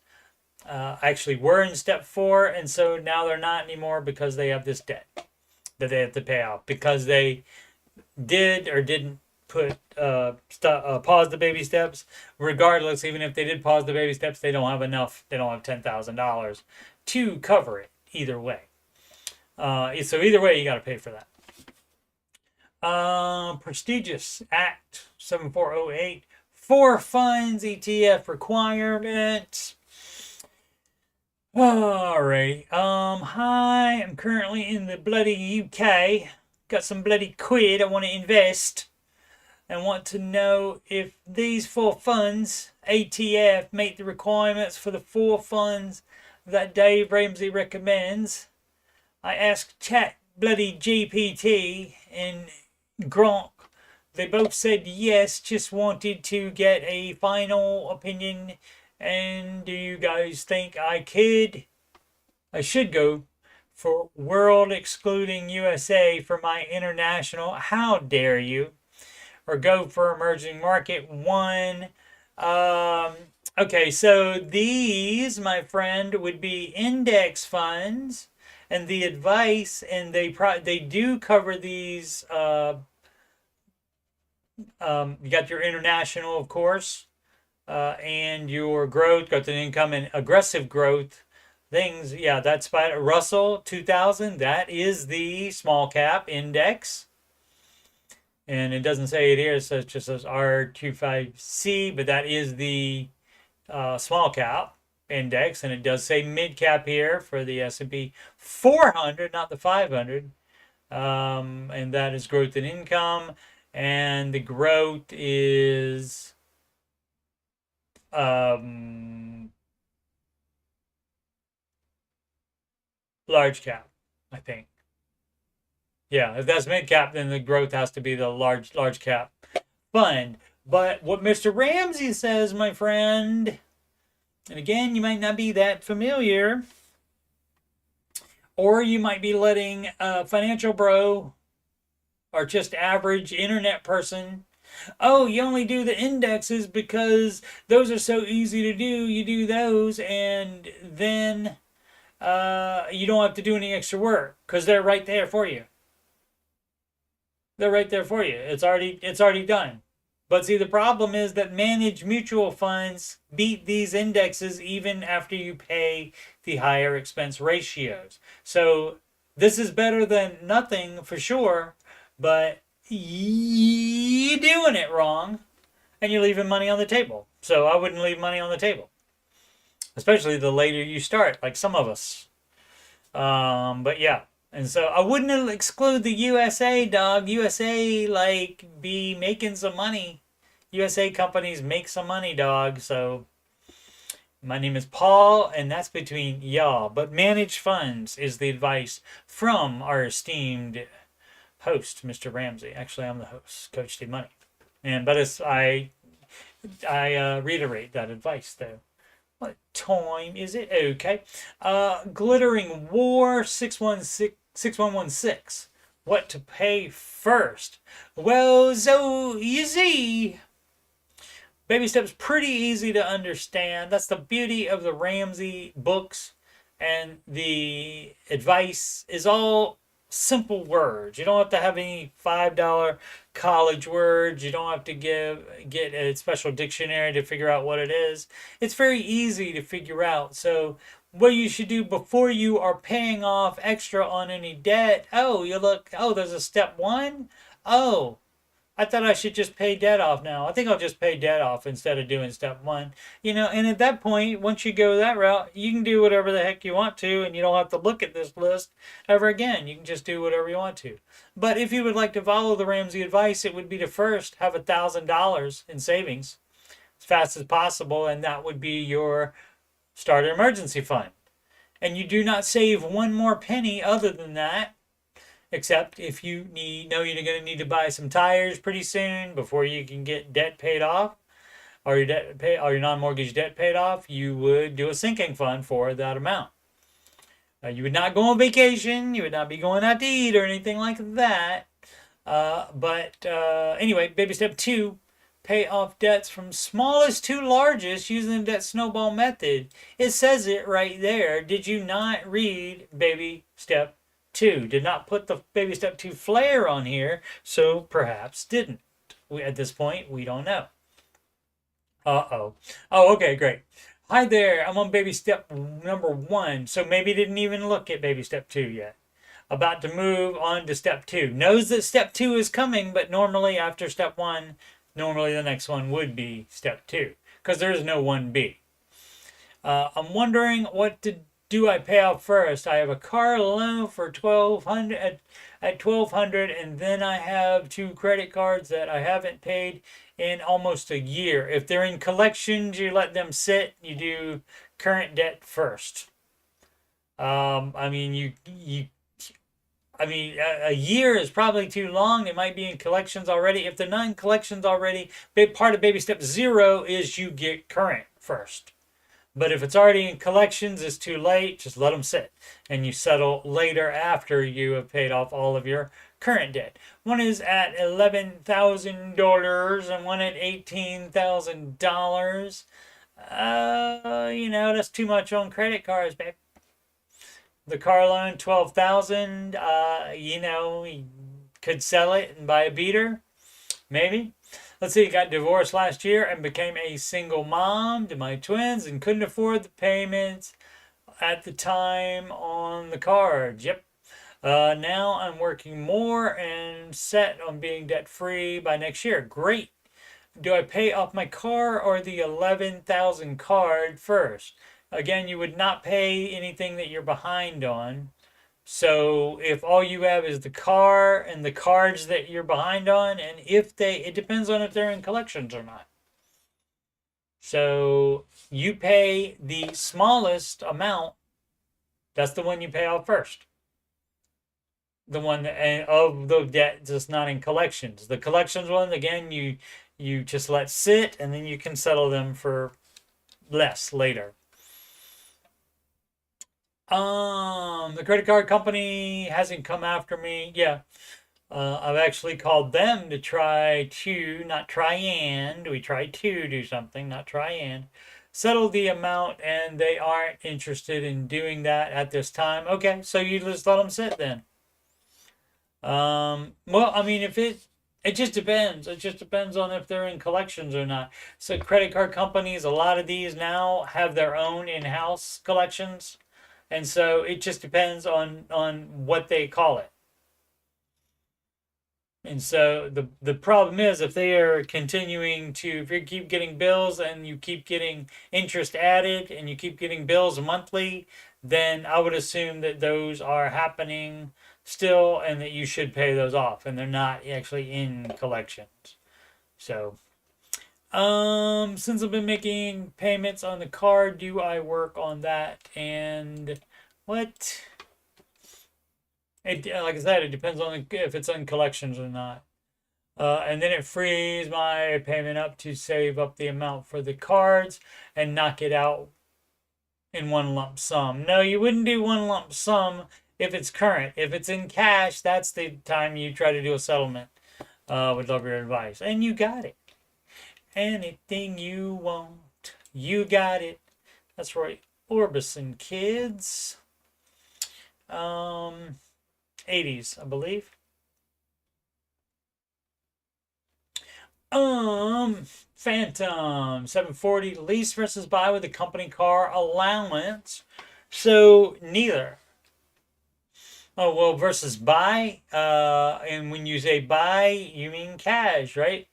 actually were in step four. And so now they're not anymore because they have this debt that they have to pay off because they did or didn't put pause the baby steps. Regardless, even if they did pause the baby steps, they don't have enough. They don't have $10,000 to cover it either way. So either way, you got to pay for that. Prestigious Act 7408 for funds ETF requirement. Alright. Hi, I'm currently in the bloody UK. Got some bloody quid I want to invest. And want to know if these four funds, ATF, meet the requirements for the four funds that Dave Ramsey recommends. I asked Chat bloody GPT and Gronk. They both said yes, just wanted to get a final opinion. And do you guys think I should go for world excluding USA for my international? How dare you? Or go for emerging market one. Okay, so these, my friend, would be index funds, and the advice, and they do cover these. You got your international, of course, and your growth, got the income and aggressive growth things. Yeah, that's by Russell 2000. That is the small cap index. And it doesn't say it here, so it just says R25C, but that is the small cap index. And it does say mid cap here for the S&P 400, not the 500. And that is growth in income. And the growth is large cap, I think. Yeah, if that's mid cap, then the growth has to be the large cap fund. But what Mr. Ramsey says, my friend, and again, you might not be that familiar, or you might be letting a financial bro or just average internet person, oh, you only do the indexes because those are so easy to do. You do those, and then you don't have to do any extra work because they're right there for you. They're right there for you. It's already done. But see, the problem is that managed mutual funds beat these indexes even after you pay the higher expense ratios. So this is better than nothing for sure, but you're doing it wrong and you're leaving money on the table. So I wouldn't leave money on the table, especially the later you start, like some of us. But yeah. And so I wouldn't exclude the USA, dog. USA, be making some money. USA companies make some money, dog. So my name is Paul, and that's between y'all. But managed funds is the advice from our esteemed host, Mr. Ramsey. Actually, I'm the host, Coach Steve Money. But I reiterate that advice, though. What time is it? Okay. Glittering War 6116. What to pay first? Well, so easy. Baby steps pretty easy to understand. That's the beauty of the Ramsey books. And the advice is all simple words. You don't have to have any $5 college words. You don't have to get a special dictionary to figure out what it is. It's very easy to figure out. So what you should do before you are paying off extra on any debt, there's a step one. Oh, I thought I should just pay debt off now. I think I'll just pay debt off instead of doing step one. And at that point, once you go that route, you can do whatever the heck you want to, and you don't have to look at this list ever again. You can just do whatever you want to. But if you would like to follow the Ramsey advice, it would be to first have $1,000 in savings as fast as possible, and that would be your starter emergency fund. And you do not save one more penny other than that, except if you know you're going to need to buy some tires pretty soon before you can get debt paid off, or your non-mortgage debt paid off. You would do a sinking fund for that amount. You would not go on vacation. You would not be going out to eat or anything like that. Anyway, baby step 2, pay off debts from smallest to largest using the debt snowball method. It says it right there. Did you not read baby step 2? Did not put the baby step 2 flare on here, so perhaps didn't. At this point, we don't know. Oh, okay, great. Hi there, I'm on baby step number 1, so maybe didn't even look at baby step 2 yet. About to move on to step 2. Knows that step 2 is coming, but normally after step 1, normally the next one would be step 2, because there is no 1B. I'm wondering what do I pay off first. I have a car loan for $1,200 at $1,200, and then I have 2 credit cards that I haven't paid in almost a year. If they're in collections, you let them sit. You do current debt first. A year is probably too long. They might be in collections already. If they're not in collections already, part of baby step 0 is you get current first. But if it's already in collections, it's too late. Just let them sit. And you settle later after you have paid off all of your current debt. One is at $11,000 and one at $18,000. That's too much on credit cards, babe. The car loan, $12,000. You could sell it and buy a beater, maybe. Let's see, got divorced last year and became a single mom to my twins and couldn't afford the payments at the time on the card. Yep. Now I'm working more and set on being debt free by next year. Great. Do I pay off my car or the $11,000 card first? Again, you would not pay anything that you're behind on. So if all you have is the car and the cards that you're behind on, and it depends on if they're in collections or not. So you pay the smallest amount. That's the one you pay off first. The one of the debt that's not in collections. The collections one, again, you just let sit, and then you can settle them for less later. The credit card company hasn't come after me. Yeah. I've actually called them to try to, not try and, we try to do something, not try and, settle the amount, and they aren't interested in doing that at this time. Okay, so you just let them sit then. If it just depends. It just depends on if they're in collections or not. So credit card companies, a lot of these now have their own in-house collections. And so it just depends on what they call it. And so the problem is, if they are continuing if you keep getting bills and you keep getting interest added and you keep getting bills monthly, then I would assume that those are happening still and that you should pay those off, and they're not actually in collections. So since I've been making payments on the card, do I work on that? And what? Like I said, it depends on if it's in collections or not. And then it frees my payment up to save up the amount for the cards and knock it out in one lump sum. No, you wouldn't do one lump sum if it's current. If it's in cash, that's the time you try to do a settlement. Would love your advice. And you got it. Anything you want, you got it. That's right. Orbison kids. 80s, I believe. Phantom 740 lease versus buy with a company car allowance. So neither. Oh, well, versus buy. And when you say buy, you mean cash, right?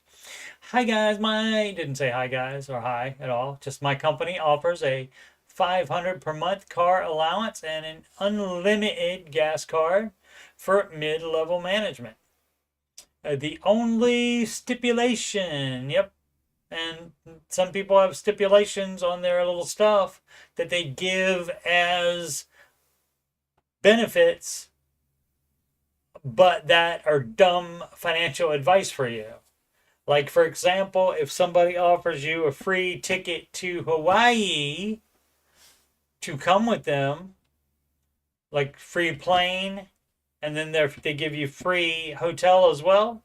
Hi guys, my didn't say hi guys or hi at all. Just my company offers a 500 per month car allowance and an unlimited gas card for mid-level management. The only stipulation, yep, and some people have stipulations on their little stuff that they give as benefits, but that are dumb financial advice for you. Like, for example, if somebody offers you a free ticket to Hawaii to come with them, like free plane, and then they give you free hotel as well,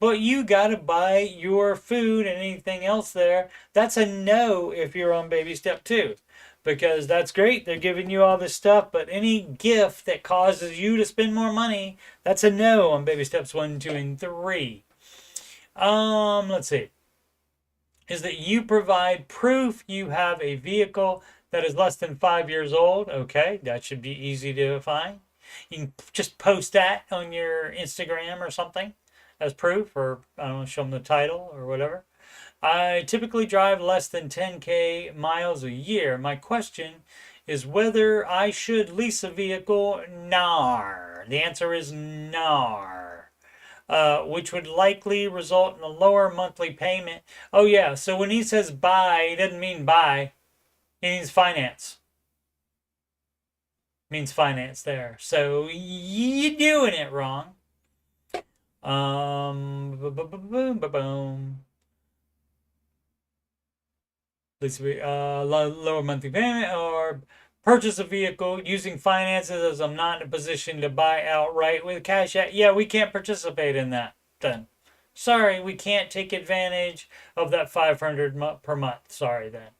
but you got to buy your food and anything else there, that's a no if you're on baby step 2. Because that's great, they're giving you all this stuff, but any gift that causes you to spend more money, that's a no on baby steps 1, 2, and 3. Let's see. Is that you provide proof you have a vehicle that is less than 5 years old. Okay, that should be easy to find. You can just post that on your Instagram or something as proof, or I don't know, show them the title or whatever. I typically drive less than 10K miles a year. My question is whether I should lease a vehicle. Nar. The answer is nar. Which would likely result in a lower monthly payment. Oh yeah, so when he says buy, he doesn't mean buy. He means finance. Means finance there. So you're doing it wrong. Boom. Lower monthly payment or purchase a vehicle using finances as I'm not in a position to buy outright with CashApp. Yeah, we can't participate in that then. Sorry, we can't take advantage of that 500 per month. Sorry then.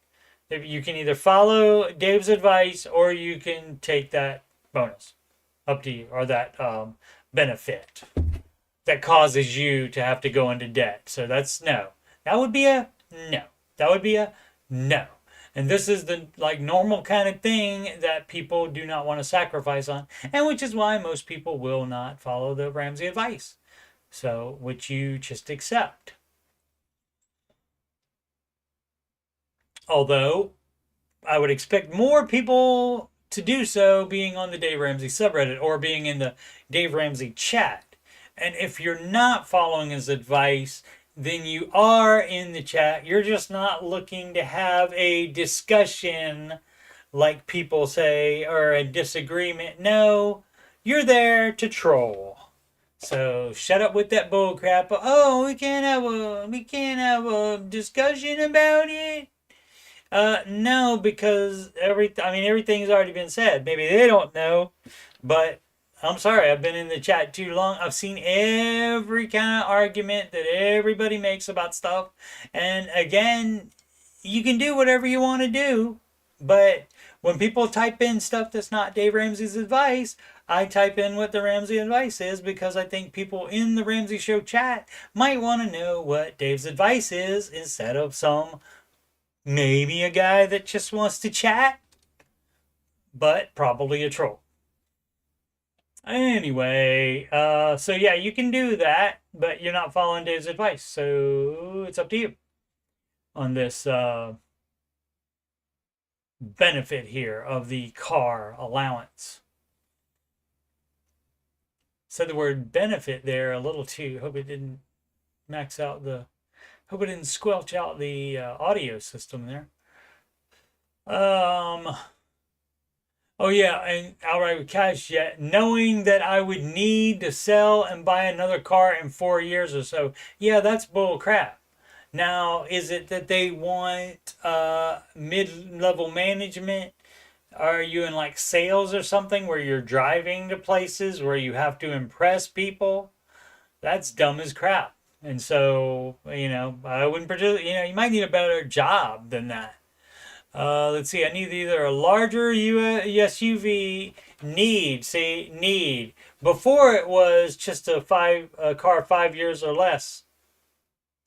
If you can either follow Dave's advice or you can take that bonus. Up to you. Or that benefit that causes you to have to go into debt. So that's no. That would be a no. That would be a no. And this is the like normal kind of thing that people do not want to sacrifice on, and which is why most people will not follow the Ramsey advice. So, which you just accept. Although, I would expect more people to do so being on the Dave Ramsey subreddit or being in the Dave Ramsey chat. And if you're not following his advice, then you are in the chat. You're just not looking to have a discussion like people say or a disagreement. No, you're there to troll. So shut up with that bull crap. Oh, we can't have a discussion about it. No, because everything's already been said. Maybe they don't know, but I'm sorry, I've been in the chat too long. I've seen every kind of argument that everybody makes about stuff. And again, you can do whatever you want to do. But when people type in stuff that's not Dave Ramsey's advice, I type in what the Ramsey advice is because I think people in the Ramsey Show chat might want to know what Dave's advice is instead of maybe a guy that just wants to chat, but probably a troll. Anyway, so yeah, you can do that, but you're not following Dave's advice. So it's up to you on this benefit here of the car allowance. Said the word benefit there a little too. Hope it didn't hope it didn't squelch out the audio system there. Oh yeah, and outright with cash yet, knowing that I would need to sell and buy another car in 4 years or so. Yeah, that's bull crap. Now, is it that they want mid-level management? Are you in like sales or something where you're driving to places where you have to impress people? That's dumb as crap. And so, I wouldn't you might need a better job than that. Let's see, I need either a larger SUV, need. Before it was just a car 5 years or less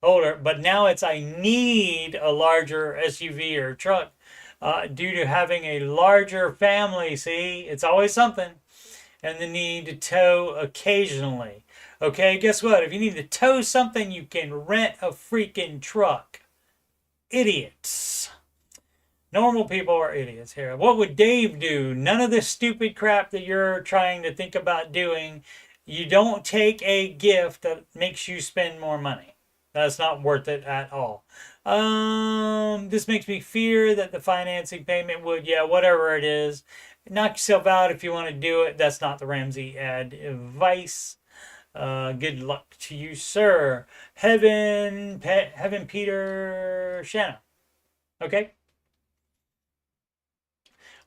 older, but now it's I need a larger SUV or truck due to having a larger family. See, it's always something. and the need to tow occasionally. Okay, guess what? If you need to tow something, you can rent a freaking truck. Idiots. Normal people are idiots here. What would Dave do? None of this stupid crap that you're trying to think about doing. You don't take a gift that makes you spend more money. That's not worth it at all. This makes me fear that the financing payment would, yeah, whatever it is. Knock yourself out if you want to do it. That's not the Ramsey advice. Good luck to you, sir. Heaven Peter Shanna. Okay.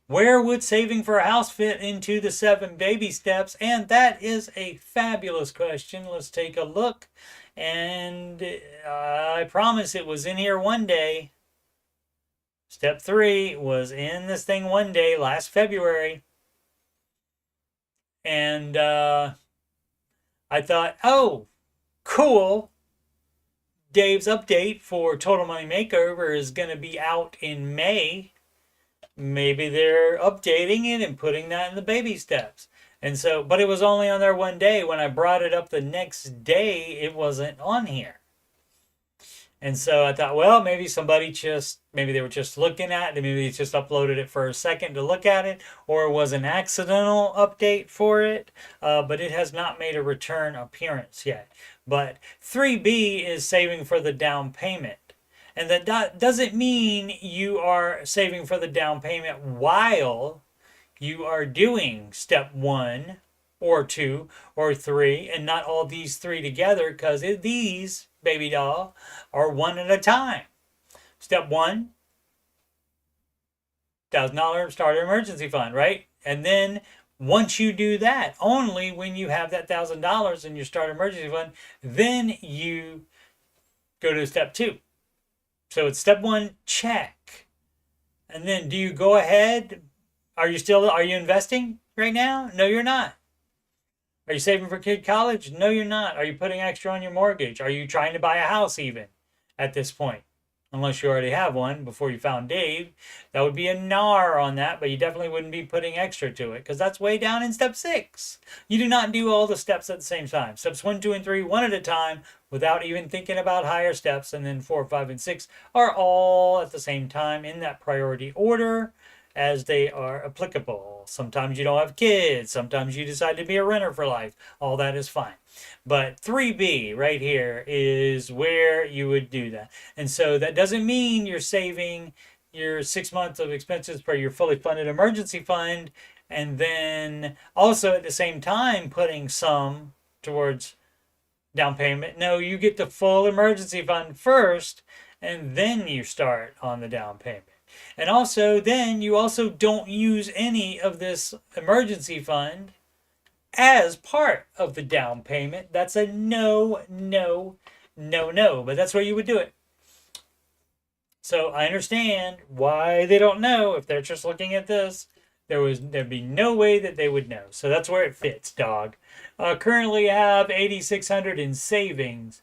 Where would saving for a house fit into the 7 baby steps? And that is a fabulous question. Let's take a look. And I promise it was in here one day. Step 3 was in this thing one day last February. And I thought, oh, cool. Dave's update for Total Money Makeover is going to be out in May. Maybe they're updating it and putting that in the baby steps. And so, but it was only on there one day. When I brought it up the next day, it wasn't on here. And so I thought, well, maybe maybe they were just looking at it. Maybe they just uploaded it for a second to look at it, or it was an accidental update for it. But it has not made a return appearance yet. But 3B is saving for the down payment. And that doesn't mean you are saving for the down payment while you are doing step 1 or 2 or 3, and not all these 3 together, because these, baby doll, are one at a time. Step 1, $1,000 starter emergency fund, right? And then once you do that, only when you have that $1,000 in your starter emergency fund, then you go to step 2. So it's step 1, check. And then do you go ahead? Are you investing right now? No, you're not. Are you saving for kid college? No, you're not. Are you putting extra on your mortgage? Are you trying to buy a house even at this point? Unless you already have one before you found Dave. That would be a nar on that, but you definitely wouldn't be putting extra to it because that's way down in step 6. You do not do all the steps at the same time. Steps 1, 2, and 3, one at a time without even thinking about higher steps. And then 4, 5, and 6 are all at the same time in that priority order as they are applicable. Sometimes you don't have kids. Sometimes you decide to be a renter for life. All that is fine. But 3B right here is where you would do that. And so that doesn't mean you're saving your 6 months of expenses for your fully funded emergency fund and then also at the same time putting some towards down payment. No, you get the full emergency fund first and then you start on the down payment. And also then you also don't use any of this emergency fund as part of the down payment. That's a no. But that's where you would do it. So I understand why they don't know. If they're just looking at this, there'd be no way that they would know. So that's where it fits, dog. Currently have $8,600 in savings.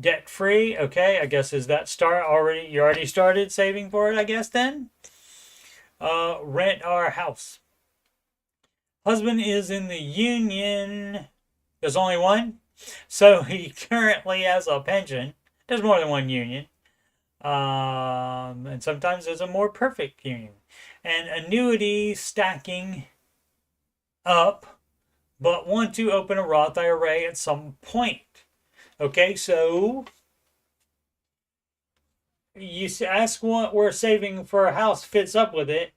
Debt free. Okay, I guess is that start already? You already started saving for it, I guess then. Rent our house. Husband is in the union. There's only one. So he currently has a pension. There's more than one union. And sometimes there's a more perfect union. And annuity stacking up, but want to open a Roth IRA at some point. Okay, so you ask what where saving for a house fits up with it,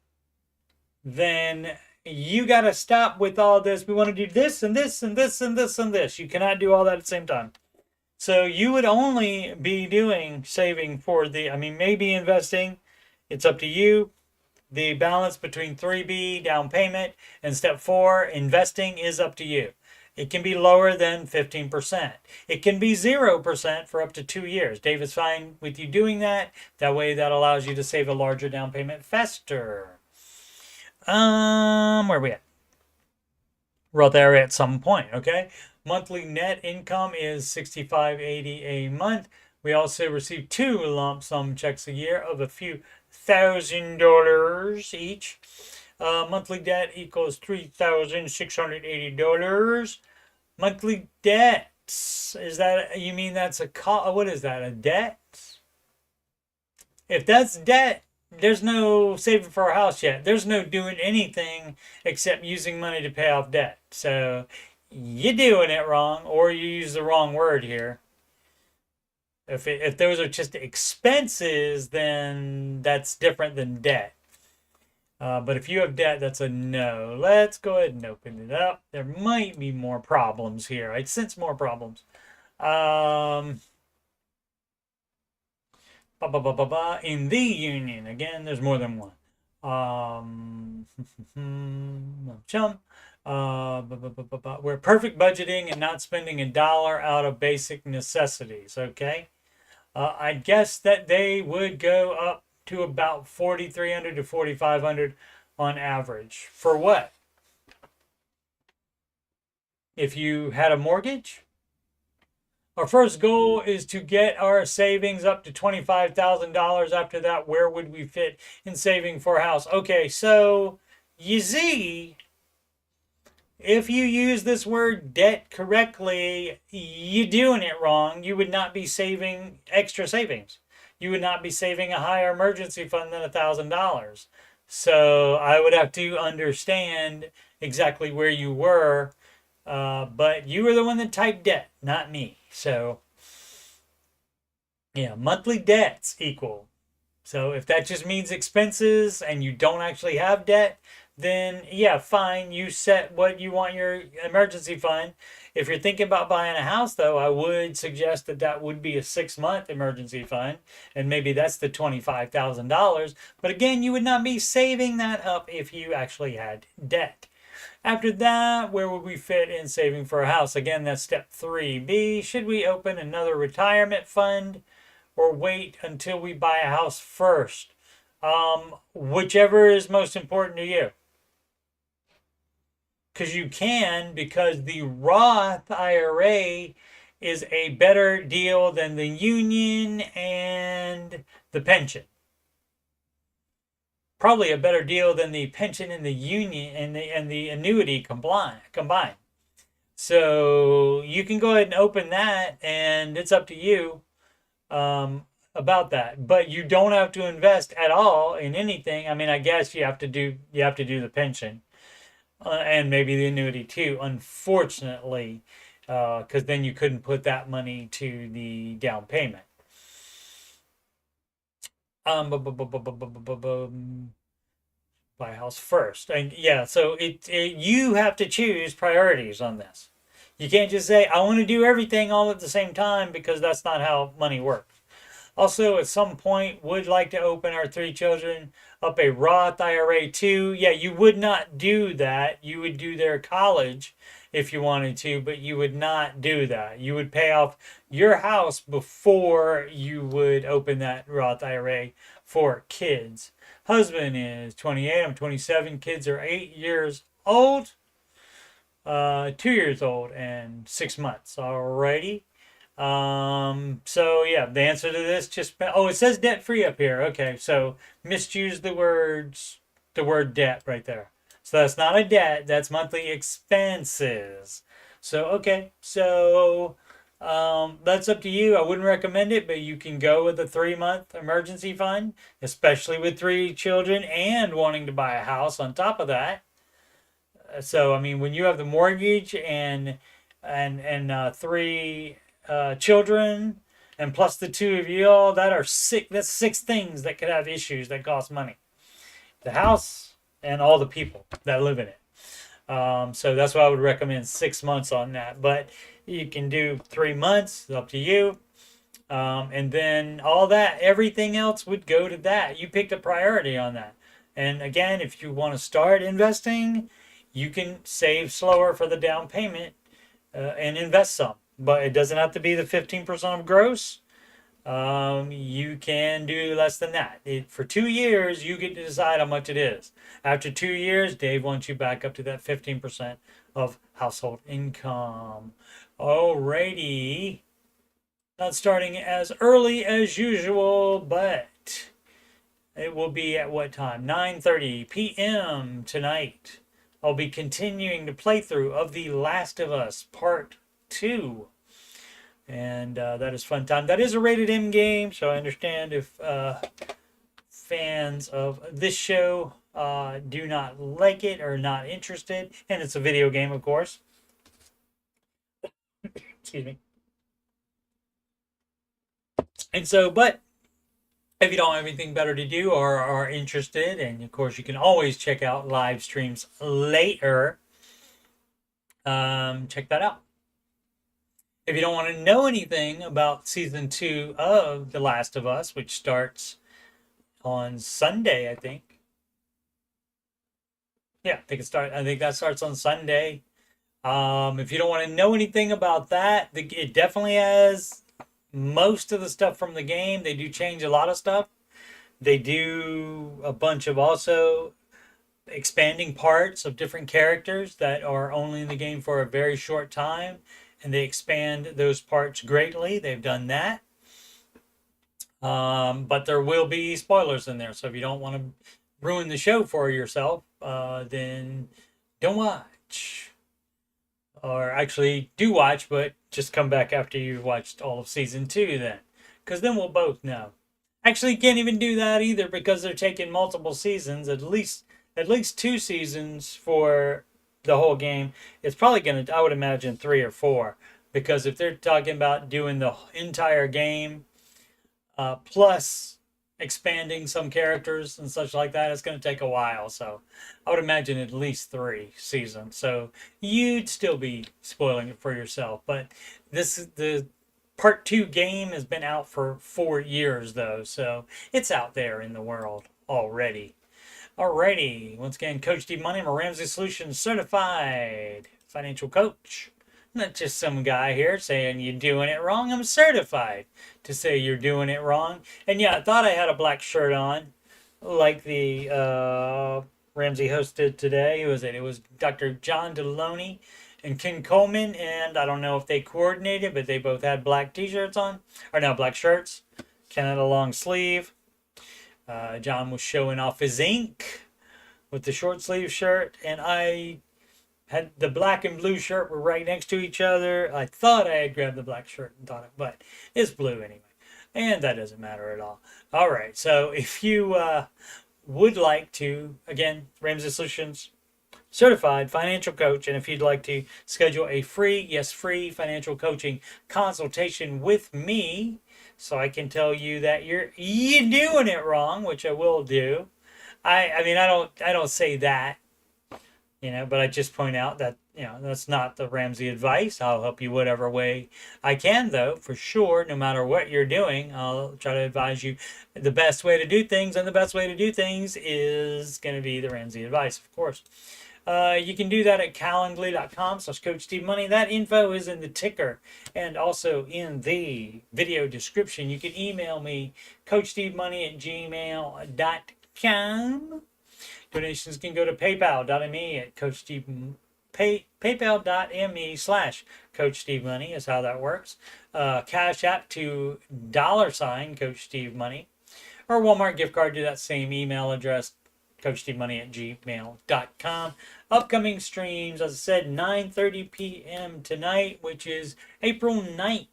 then you got to stop with all this. We want to do this and this and this and this and this. You cannot do all that at the same time. So you would only be doing saving for maybe investing. It's up to you. The balance between 3B, down payment, and step 4, investing is up to you. It can be lower than 15%. It can be 0% for up to 2 years. Dave is fine with you doing that. That way that allows you to save a larger down payment faster. Where are we at? Roth IRA at some point, okay? Monthly net income is $65.80 a month. We also receive 2 lump sum checks a year of a few $1,000 each. Monthly debt equals $3,680. Monthly debts. Is that, you mean that's a what is that, a debt? If that's debt, there's no saving for a house yet. There's no doing anything except using money to pay off debt. So you're doing it wrong, or you use the wrong word here. If those are just expenses, then that's different than debt. But if you have debt, that's a no. Let's go ahead and open it up. There might be more problems here. I sense more problems. In the union, again, there's more than one. We're perfect budgeting and not spending a dollar out of basic necessities. Okay. I guess that they would go up to about 4,300 to 4,500 on average. For what? If you had a mortgage? Our first goal is to get our savings up to $25,000. After that, where would we fit in saving for a house? Okay, so you see, if you use this word debt correctly, you're doing it wrong. You would not be saving extra savings. You would not be saving a higher emergency fund than $1,000. So I would have to understand exactly where you were. But you were the one that typed debt, not me. So, yeah, monthly debts equal. So if that just means expenses and you don't actually have debt, then yeah, fine. You set what you want your emergency fund. If you're thinking about buying a house, though, I would suggest that that would be a 6-month emergency fund, and maybe that's the $25,000. But again, you would not be saving that up if you actually had debt. After that, where would we fit in saving for a house? Again, that's step 3B. Should we open another retirement fund or wait until we buy a house first? Whichever is most important to you. Because you can, because the Roth IRA is a better deal than the union and the pension. Probably a better deal than the pension and the union and the annuity combined. So you can go ahead and open that, and it's up to you about that. But you don't have to invest at all in anything. I mean, I guess you have to do the pension and maybe the annuity too. Unfortunately, because then you couldn't put that money to the down payment. Buy a house first, and yeah, so you have to choose priorities on this. You can't just say I want to do everything all at the same time, because that's not how money works. Also, at some point, would like to open our 3 children up a Roth IRA too. Yeah, you would not do that. You would do their college if you wanted to, but you would not do that. You would pay off your house before you would open that Roth IRA for kids. Husband is 28, I'm 27, kids are 8 years old, 2 years old, and 6 months. Alrighty. So yeah, the answer to this it says debt free up here. Okay, so misused the word debt right there. So that's not a debt, that's monthly expenses. So, okay, so that's up to you. I wouldn't recommend it, but you can go with a 3-month emergency fund, especially with 3 children and wanting to buy a house on top of that. So, I mean, when you have the mortgage and 3 children, and plus the 2 of you all, that's 6 things that could have issues that cost money. The house and all the people that live in it. So that's why I would recommend 6 months on that. But you can do 3 months, it's up to you. And then everything else would go to that. You picked a priority on that. And again, if you want to start investing, you can save slower for the down payment and invest some. But it doesn't have to be the 15% of gross. You can do less than that. For 2 years, you get to decide how much it is. After 2 years, Dave wants you back up to that 15% of household income. Alrighty. Not starting as early as usual, but It will be at what time? 9:30 p.m. tonight. I'll be continuing the playthrough of The Last of Us Part 2. And that is fun time. That is a rated M game, so I understand if fans of this show do not like it or not interested. And it's a video game, of course. Excuse me. And so, but if you don't have anything better to do or are interested, and of course you can always check out live streams later, check that out. If you don't want to know anything about season 2 of The Last of Us, which starts on Sunday, I think. Yeah, I think that starts on Sunday. If you don't want to know anything about that, it definitely has most of the stuff from the game. They do change a lot of stuff. They do a bunch of also expanding parts of different characters that are only in the game for a very short time, and they expand those parts greatly. They've done that. But there will be spoilers in there, so if you don't want to ruin the show for yourself, then don't watch. Or actually do watch, but just come back after you've watched all of season 2 then. Because then we'll both know. Actually, can't even do that either because they're taking multiple seasons, at least 2 seasons for the whole game. It's probably going to, I would imagine, 3 or 4. Because if they're talking about doing the entire game, plus expanding some characters and such like that, it's going to take a while. So I would imagine at least 3 seasons. So you'd still be spoiling it for yourself. But the part 2 game has been out for 4 years though, so it's out there in the world already. Alrighty, once again, Coach Steve Money, I'm a Ramsey Solutions certified financial coach. Not just some guy here saying you're doing it wrong. I'm certified to say you're doing it wrong. And yeah, I thought I had a black shirt on, like the Ramsey hosted today. Who was it? It was Dr. John Deloney and Ken Coleman. And I don't know if they coordinated, but they both had black t-shirts on. Or no, black shirts. Ken had a long sleeve. John was showing off his ink with the short sleeve shirt. And I had the black and blue shirt were right next to each other. I thought I had grabbed the black shirt and thought it, but it's blue anyway. And that doesn't matter at all. All right. So if you would like to, again, Ramsey Solutions certified financial coach. And if you'd like to schedule a free financial coaching consultation with me, so I can tell you that you're doing it wrong, which I will do. I mean, I don't say that. But I just point out that, that's not the Ramsey advice. I'll help you whatever way I can, though, for sure. No matter what you're doing, I'll try to advise you the best way to do things. And the best way to do things is going to be the Ramsey advice, of course. You can do that at calendly.com/CoachSteveMoney. That info is in the ticker and also in the video description. You can email me, coachstevemoney@gmail.com. Donations can go to paypal.me at paypal.me/CoachSteveMoney is how that works. CashApp to $CoachSteveMoney. Or Walmart gift card to that same email address, coachstevemoney@gmail.com. Upcoming streams, as I said, 9:30 p.m. tonight, which is April 9th.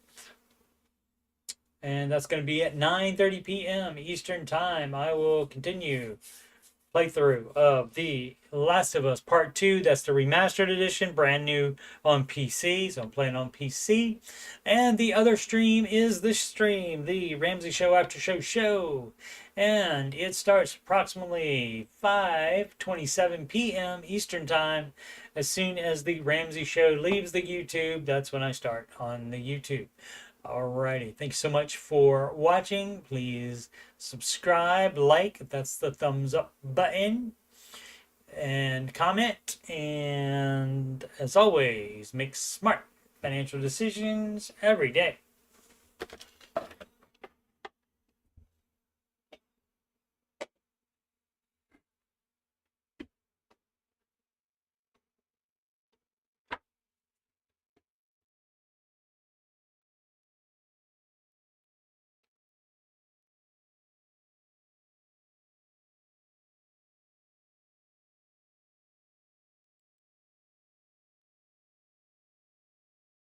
And that's going to be at 9:30 p.m. Eastern Time. I will continue playthrough of The Last of Us Part 2. That's the remastered edition, brand new on PC. So I'm playing on PC. And the other stream is this stream, the Ramsey Show Aftershow show. And it starts approximately 5:27 p.m. Eastern Time. As soon as the Ramsey Show leaves the YouTube, that's when I start on the YouTube. Alrighty, thanks so much for watching. Please subscribe, like, that's the thumbs up button, and comment. And as always, make smart financial decisions every day.